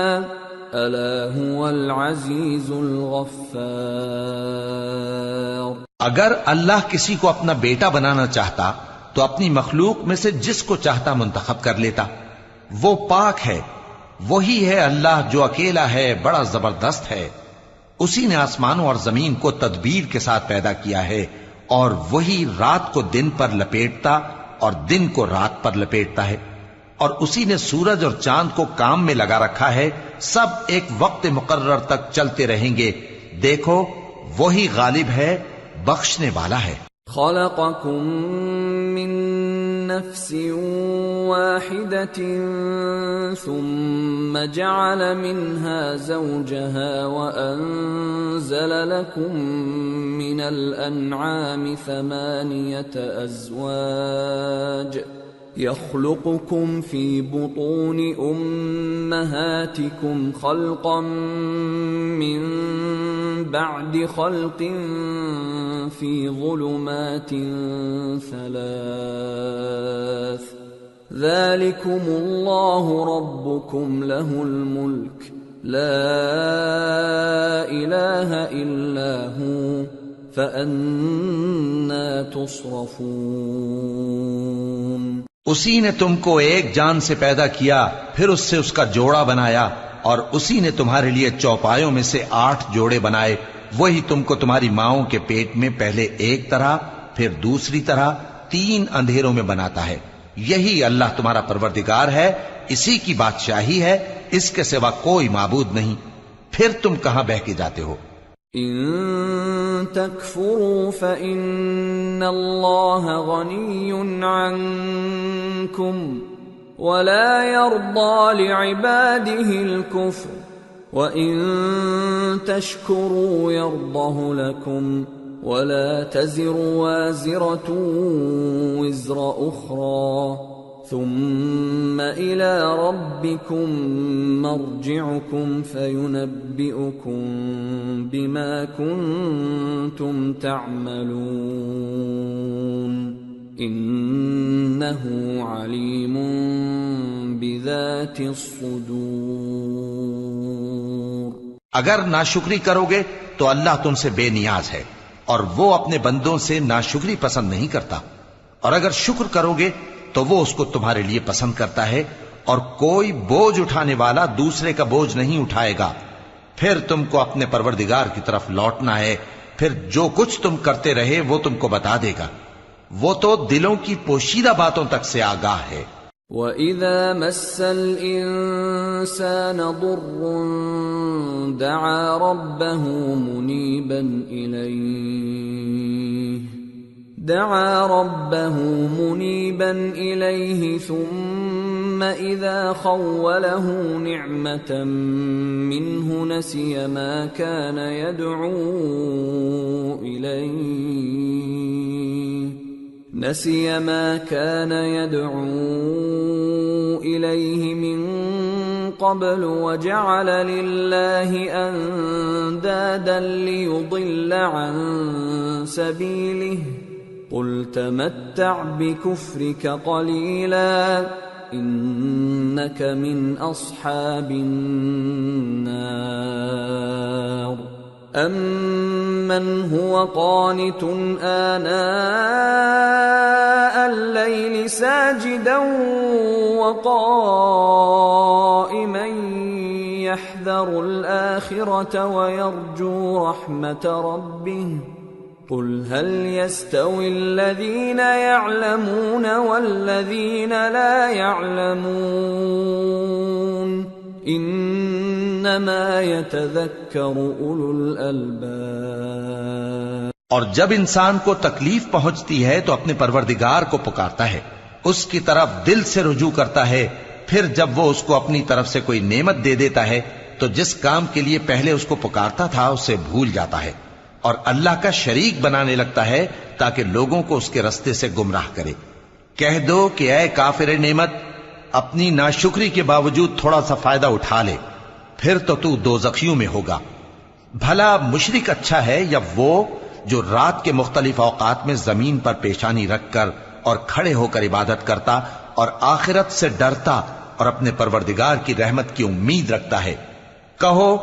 الا هو العزیز الغفار۔ اگر اللہ کسی کو اپنا بیٹا بنانا چاہتا تو اپنی مخلوق میں سے جس کو چاہتا منتخب کر لیتا۔ وہ پاک ہے، وہی ہے اللہ جو اکیلا ہے، بڑا زبردست ہے۔ اسی نے آسمانوں اور زمین کو تدبیر کے ساتھ پیدا کیا ہے، اور وہی رات کو دن پر لپیٹتا اور دن کو رات پر لپیٹتا ہے، اور اسی نے سورج اور چاند کو کام میں لگا رکھا ہے، سب ایک وقت مقرر تک چلتے رہیں گے۔ دیکھو وہی غالب ہے، بخشنے والا ہے۔ خلقکم من نفس واحدة ثم جعل منها زوجها وأنزل لكم من الأنعام 8 أزواج يخلقكم في بطون أمهاتكم خلقا من بعد خلق في ظلمات 3 ذلكم الله ربكم له الملك لا إله إلا هو فأنا تصرفون۔ اسی نے تم کو ایک جان سے پیدا کیا، پھر اس سے اس کا جوڑا بنایا، اور اسی نے تمہارے لیے چوپایوں میں سے 8 جوڑے بنائے۔ وہی تم کو تمہاری ماؤں کے پیٹ میں پہلے ایک طرح پھر دوسری طرح 3 اندھیروں میں بناتا ہے۔ یہی اللہ تمہارا پروردگار ہے، اسی کی بادشاہی ہے، اس کے سوا کوئی معبود نہیں۔ پھر تم کہاں بہ کے جاتے ہو؟ ان تکفروا فإن اللہ غنی عنکم ولا يرضى لعباده الكفر وَإِن تَشْكُرُوا يَرْضَهُ لَكُمْ وَلَا تَزِرُ وَازِرَةٌ وِزْرَ أُخْرَى ثُمَّ إِلَى رَبِّكُمْ مَرْجِعُكُمْ فَيُنَبِّئُكُمْ بِمَا كُنْتُمْ تَعْمَلُونَ إِنَّهُ عَلِيمٌ بِذَاتِ الصُّدُورِ۔ اگر ناشکری کرو گے تو اللہ تم سے بے نیاز ہے اور وہ اپنے بندوں سے ناشکری پسند نہیں کرتا، اور اگر شکر کرو گے تو وہ اس کو تمہارے لیے پسند کرتا ہے، اور کوئی بوجھ اٹھانے والا دوسرے کا بوجھ نہیں اٹھائے گا۔ پھر تم کو اپنے پروردگار کی طرف لوٹنا ہے، پھر جو کچھ تم کرتے رہے وہ تم کو بتا دے گا، وہ تو دلوں کی پوشیدہ باتوں تک سے آگاہ ہے۔ وَإِذَا مَسَّ الْإِنسَانَ ضُرٌّ دَعَا رَبَّهُ مُنِيبًا إِلَيْهِ ثُمَّ إِذَا خَوَّلَهُ نِعْمَةً مِّنْهُ نَسِيَ مَا كَانَ يَدْعُو إِلَيْهِ مِن قَبْلُ وَجَعَلَ لِلَّهِ أَندَادًا لِيُضِلَّ عَن سَبِيلِهِ قُلْ تَمَتَّعْ بِكُفْرِكَ قَلِيلًا إِنَّكَ مِنْ أَصْحَابِ النَّارِ أَمَّنْ هُوَ قَانِتٌ آنَاءَ اللَّيْلِ سَاجِدًا وَقَائِمًا يَحْذَرُ الْآخِرَةَ وَيَرْجُو رَحْمَةَ رَبِّهِ قُلْ هَلْ يَسْتَوِي الَّذِينَ يَعْلَمُونَ وَالَّذِينَ لَا يَعْلَمُونَ انما يتذکر اولو الالباب۔ اور جب انسان کو تکلیف پہنچتی ہے تو اپنے پروردگار کو پکارتا ہے، اس کی طرف دل سے رجوع کرتا ہے، پھر جب وہ اس کو اپنی طرف سے کوئی نعمت دے دیتا ہے تو جس کام کے لیے پہلے اس کو پکارتا تھا اسے بھول جاتا ہے اور اللہ کا شریک بنانے لگتا ہے تاکہ لوگوں کو اس کے رستے سے گمراہ کرے۔ کہہ دو کہ اے کافر نعمت، اپنی ناشکری کے باوجود تھوڑا سا فائدہ اٹھا لے، پھر تو دوزخیوں میں ہوگا۔ بھلا مشرک اچھا ہے یا وہ جو رات کے مختلف اوقات میں زمین پر پیشانی رکھ کر اور کھڑے ہو کر عبادت کرتا اور آخرت سے ڈرتا اور اپنے پروردگار کی رحمت کی امید رکھتا ہے؟ کہو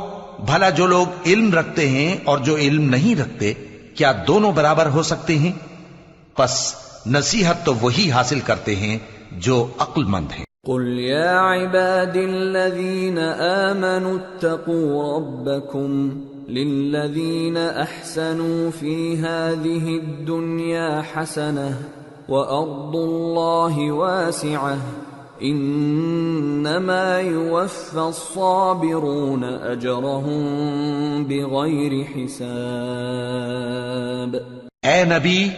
بھلا جو لوگ علم رکھتے ہیں اور جو علم نہیں رکھتے، کیا دونوں برابر ہو سکتے ہیں؟ پس نصیحت تو وہی حاصل کرتے ہیں جو عقل مند ہیں۔ قل يا عباد الذين آمنوا اتقوا ربكم للذين أحسنوا في هذه الدنيا حسنة وأرض الله واسعة إنما يوفى الصابرون أجرهم بغير حساب۔ اے نبی،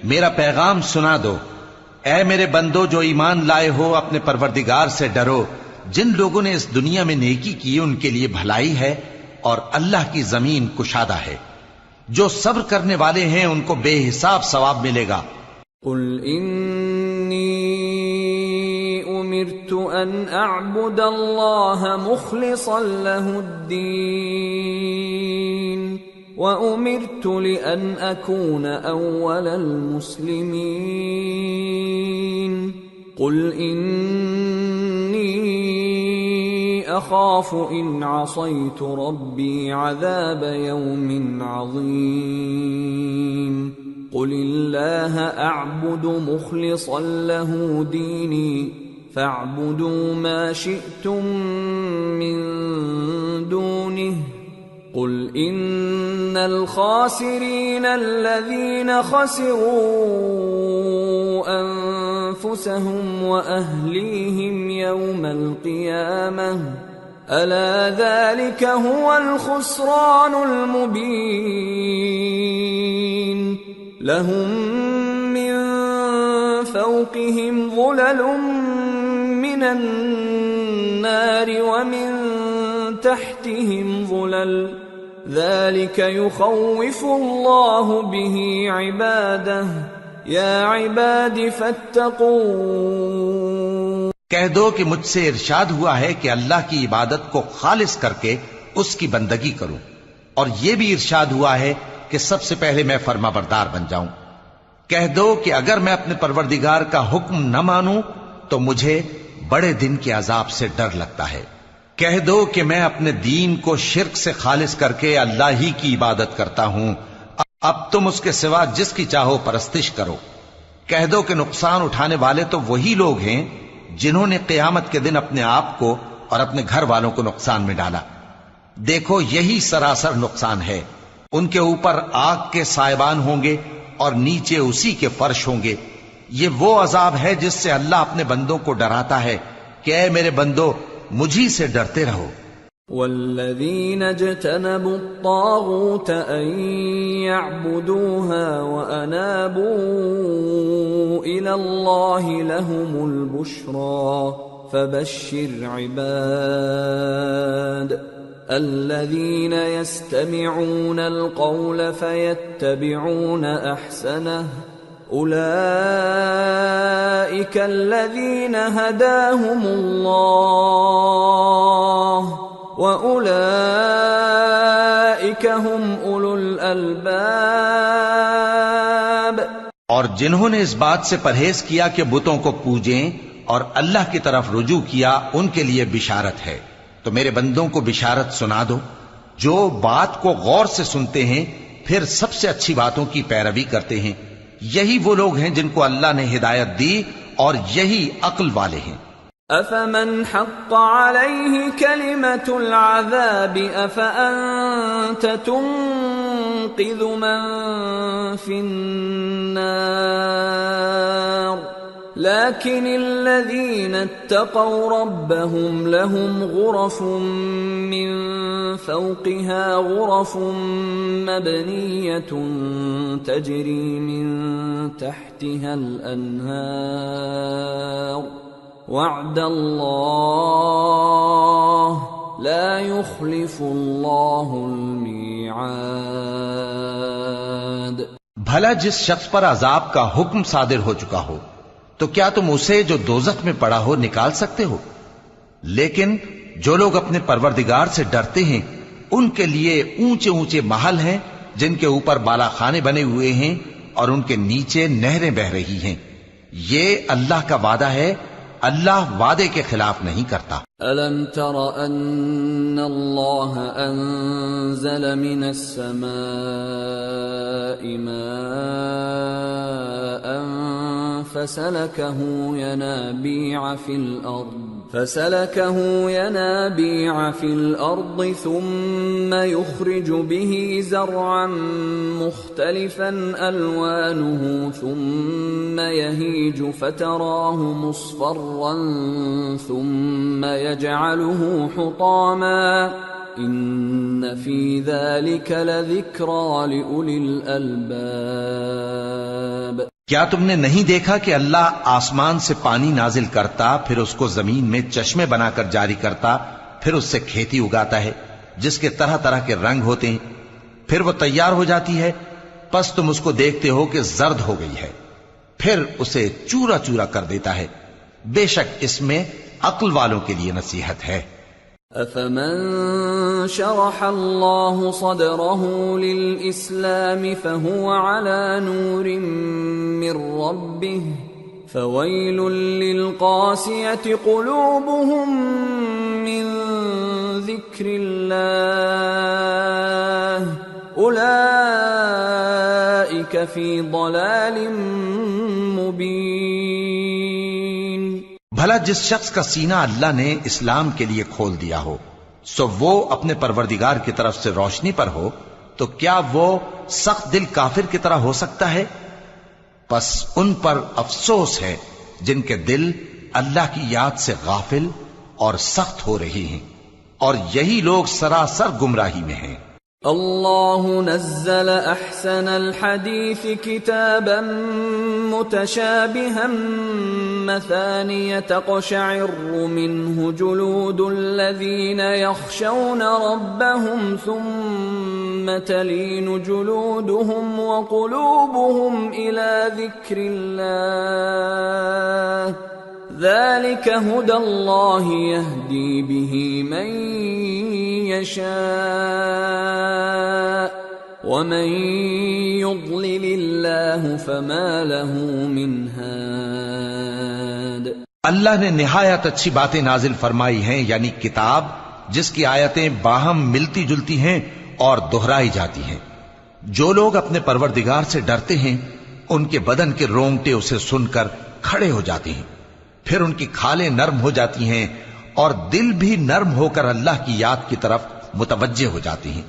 میرا پیغام سنا دو۔ اے میرے بندو جو ایمان لائے ہو، اپنے پروردگار سے ڈرو۔ جن لوگوں نے اس دنیا میں نیکی کی ان کے لیے بھلائی ہے اور اللہ کی زمین کشادہ ہے۔ جو صبر کرنے والے ہیں ان کو بے حساب ثواب ملے گا۔ قل انی امرت ان اعبد اللہ مخلصا له الدین وَأُمِرْتُ لِأَنْ أَكُونَ أَوَّلَ الْمُسْلِمِينَ قُلْ إِنِّي أَخَافُ إِنْ عَصَيْتُ رَبِّي عَذَابَ يَوْمٍ عَظِيمٍ قُلِ اللَّهَ أَعْبُدُ مُخْلِصًا لَهُ دِينِي فَاعْبُدُوا مَا شِئْتُم مِّن دُونِهِ قل ان الخاسرين الذين خسروا انفسهم واهليهم يوم القيامه ألا ذلك هو الخسران المبين لهم من فوقهم ظلل من النار ومن تحتهم ظلل ذلك يخوف الله به عباده يا عباد فاتقون۔ کہہ دو کہ مجھ سے ارشاد ہوا ہے کہ اللہ کی عبادت کو خالص کر کے اس کی بندگی کروں، اور یہ بھی ارشاد ہوا ہے کہ سب سے پہلے میں فرما بردار بن جاؤں۔ کہہ دو کہ اگر میں اپنے پروردگار کا حکم نہ مانوں تو مجھے بڑے دن کے عذاب سے ڈر لگتا ہے۔ کہہ دو کہ میں اپنے دین کو شرک سے خالص کر کے اللہ ہی کی عبادت کرتا ہوں، اب تم اس کے سوا جس کی چاہو پرستش کرو۔ کہہ دو کہ نقصان اٹھانے والے تو وہی لوگ ہیں جنہوں نے قیامت کے دن اپنے آپ کو اور اپنے گھر والوں کو نقصان میں ڈالا۔ دیکھو یہی سراسر نقصان ہے، ان کے اوپر آگ کے سائبان ہوں گے اور نیچے اسی کے فرش ہوں گے۔ یہ وہ عذاب ہے جس سے اللہ اپنے بندوں کو ڈراتا ہے کہ اے میرے بندو مجھی سے ڈرتے رہو۔ والذین اجتنبوا الطاغوت ان يعبدوها وانابوا الى الله لهم البشرى فبشر عباد الذين يستمعون القول فيتبعون احسنه أولئك الذين هداهم الله وأولئك هم أولو الألباب۔ اور جنہوں نے اس بات سے پرہیز کیا کہ بتوں کو پوجیں اور اللہ کی طرف رجوع کیا ان کے لیے بشارت ہے۔ تو میرے بندوں کو بشارت سنا دو جو بات کو غور سے سنتے ہیں پھر سب سے اچھی باتوں کی پیروی کرتے ہیں، یہی وہ لوگ ہیں جن کو اللہ نے ہدایت دی اور یہی عقل والے ہیں۔ أفمن حق عليه كلمة العذاب أفأنت تنقذ من في النار لكن الذين اتقوا ربهم لهم غرف من فوقها غرف مبنية تجري من تحتها الأنهار وعد الله لا يخلف الله الميعاد۔ بھلا جس شخص پر عذاب کا حکم صادر ہو چکا ہو تو کیا تم اسے جو دوزخ میں پڑا ہو نکال سکتے ہو؟ لیکن جو لوگ اپنے پروردگار سے ڈرتے ہیں ان کے لیے اونچے اونچے محل ہیں جن کے اوپر بالا خانے بنے ہوئے ہیں اور ان کے نیچے نہریں بہ رہی ہیں۔ یہ اللہ کا وعدہ ہے، اللہ وعدے کے خلاف نہیں کرتا۔ أَلَمْ تَرَ أَنَّ اللَّهَ أَنزَلَ مِنَ السَّمَاءِ مَاءً فَسَلَكَهُ يَنَابِيعَ فِي الْأَرْضِ ثُمَّ يُخْرِجُ بِهِ زَرْعًا مُخْتَلِفًا أَلْوَانُهُ ثُمَّ يَهِيجُ فَتَرَاهُ مُصْفَرًّا ثُمَّ يَجْعَلُهُ حُطَامًا إِنَّ فِي ذَلِكَ لَذِكْرَى لِأُولِي الْأَلْبَابِ۔ کیا تم نے نہیں دیکھا کہ اللہ آسمان سے پانی نازل کرتا، پھر اس کو زمین میں چشمے بنا کر جاری کرتا، پھر اس سے کھیتی اگاتا ہے جس کے طرح طرح کے رنگ ہوتے ہیں، پھر وہ تیار ہو جاتی ہے، پس تم اس کو دیکھتے ہو کہ زرد ہو گئی ہے، پھر اسے چورا چورا کر دیتا ہے۔ بے شک اس میں عقل والوں کے لیے نصیحت ہے۔ أَفَمَن شَرَحَ اللَّهُ صَدْرَهُ لِلْإِسْلَامِ فَهُوَ عَلَى نُورٍ مِّن رَّبِّهِ فَوَيْلٌ لِّلْقَاسِيَةِ قُلُوبُهُم مِّن ذِكْرِ اللَّهِ أُولَئِكَ فِي ضَلَالٍ مُّبِينٍ۔ بھلا جس شخص کا سینہ اللہ نے اسلام کے لیے کھول دیا ہو سو وہ اپنے پروردگار کی طرف سے روشنی پر ہو، تو کیا وہ سخت دل کافر کی طرح ہو سکتا ہے؟ پس ان پر افسوس ہے جن کے دل اللہ کی یاد سے غافل اور سخت ہو رہی ہیں۔ اور یہی لوگ سراسر گمراہی میں ہیں۔ اللہ نزل احسن الحدیث کتابا متشابہا مثانیہ تقشعر منہ جلود الذین یخشون ربهم ثم تلین جلودهم وقلوبهم الى ذکر اللہ ذلك هدى الله يهدي به من يشاء ومن يضلل الله فما له من هاد۔ اللہ نے نہایت اچھی باتیں نازل فرمائی ہیں، یعنی کتاب جس کی آیتیں باہم ملتی جلتی ہیں اور دہرائی جاتی ہیں۔ جو لوگ اپنے پروردگار سے ڈرتے ہیں ان کے بدن کے رونگٹے اسے سن کر کھڑے ہو جاتے ہیں، پھر ان کی کھالیں نرم ہو جاتی ہیں اور دل بھی نرم ہو کر اللہ کی یاد کی طرف متوجہ ہو جاتی ہیں۔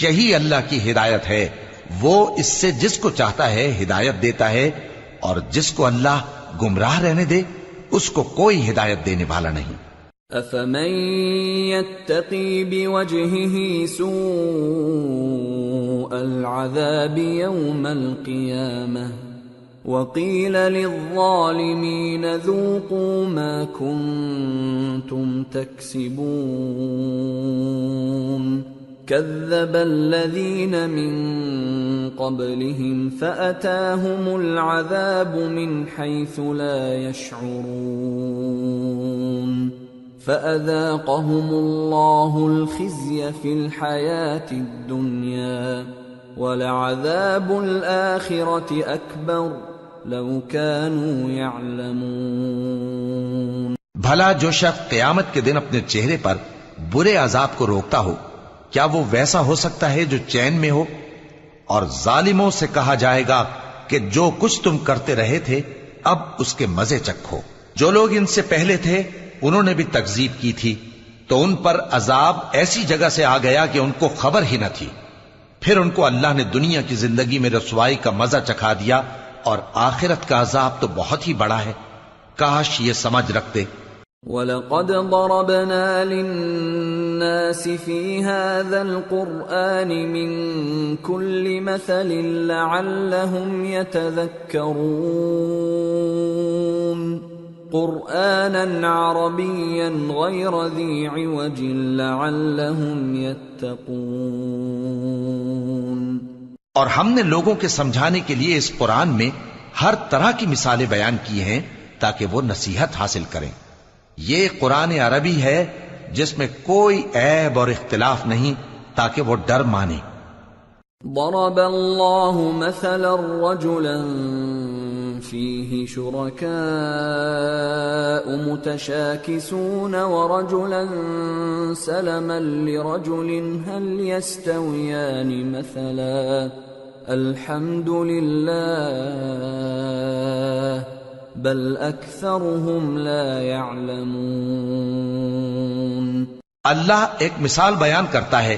یہی اللہ کی ہدایت ہے، وہ اس سے جس کو چاہتا ہے ہدایت دیتا ہے، اور جس کو اللہ گمراہ رہنے دے اس کو کوئی ہدایت دینے والا نہیں۔ افمن يتقي بوجهه سوء العذاب يوم القيامة وقيل للظالمين ذوقوا ما كنتم تكسبون كذب الذين من قبلهم فأتاهم العذاب من حيث لا يشعرون فأذاقهم الله الخزي في الحياة الدنيا ولعذاب الآخرة أكبر لو كانوا يعلمون۔ بھلا جو شخص قیامت کے دن اپنے چہرے پر برے عذاب کو روکتا ہو، کیا وہ ویسا ہو سکتا ہے جو چین میں ہو؟ اور ظالموں سے کہا جائے گا کہ جو کچھ تم کرتے رہے تھے اب اس کے مزے چکھو۔ جو لوگ ان سے پہلے تھے انہوں نے بھی تکذیب کی تھی، تو ان پر عذاب ایسی جگہ سے آ گیا کہ ان کو خبر ہی نہ تھی۔ پھر ان کو اللہ نے دنیا کی زندگی میں رسوائی کا مزہ چکھا دیا، اور آخرت کا عذاب تو بہت ہی بڑا ہے۔ کاش یہ سمجھ رکھتے۔ وَلَقَدْ ضَرَبْنَا لِلنَّاسِ فِي هَذَا الْقُرْآنِ مِنْ كُلِّ مَثَلٍ لَعَلَّهُمْ يَتَذَكَّرُونَ قُرْآنًا عَرَبِيًّا غَيْرَ ذِي عِوَجٍ لَعَلَّهُمْ يَتَّقُونَ۔ اور ہم نے لوگوں کے سمجھانے کے لیے اس قرآن میں ہر طرح کی مثالیں بیان کی ہیں تاکہ وہ نصیحت حاصل کریں۔ یہ قرآن عربی ہے جس میں کوئی عیب اور اختلاف نہیں تاکہ وہ ڈر مانے۔ ضرب اللہ مثلا رجلا فيه شركاء متشاكسون ورجلا سلما لرجل هل يستويان مثلا الحمد لله بل اکثرهم لا يعلمون۔ اللہ ایک مثال بیان کرتا ہے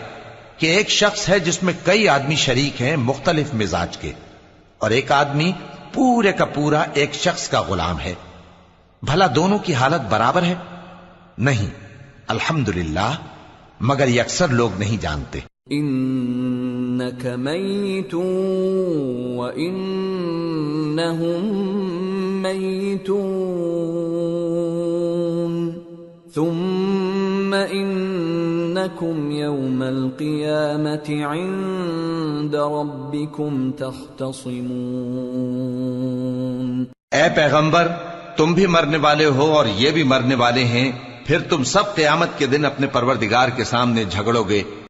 کہ ایک شخص ہے جس میں کئی آدمی شریک ہیں مختلف مزاج کے، اور ایک آدمی پورے کا پورا ایک شخص کا غلام ہے، بھلا دونوں کی حالت برابر ہے؟ نہیں، الحمدللہ، مگر یہ اکثر لوگ نہیں جانتے۔ انک میت وانہم میتون ثم انکم یوم القیامت عند ربکم تختصمون۔ اے پیغمبر، تم بھی مرنے والے ہو اور یہ بھی مرنے والے ہیں، پھر تم سب قیامت کے دن اپنے پروردگار کے سامنے جھگڑو گے۔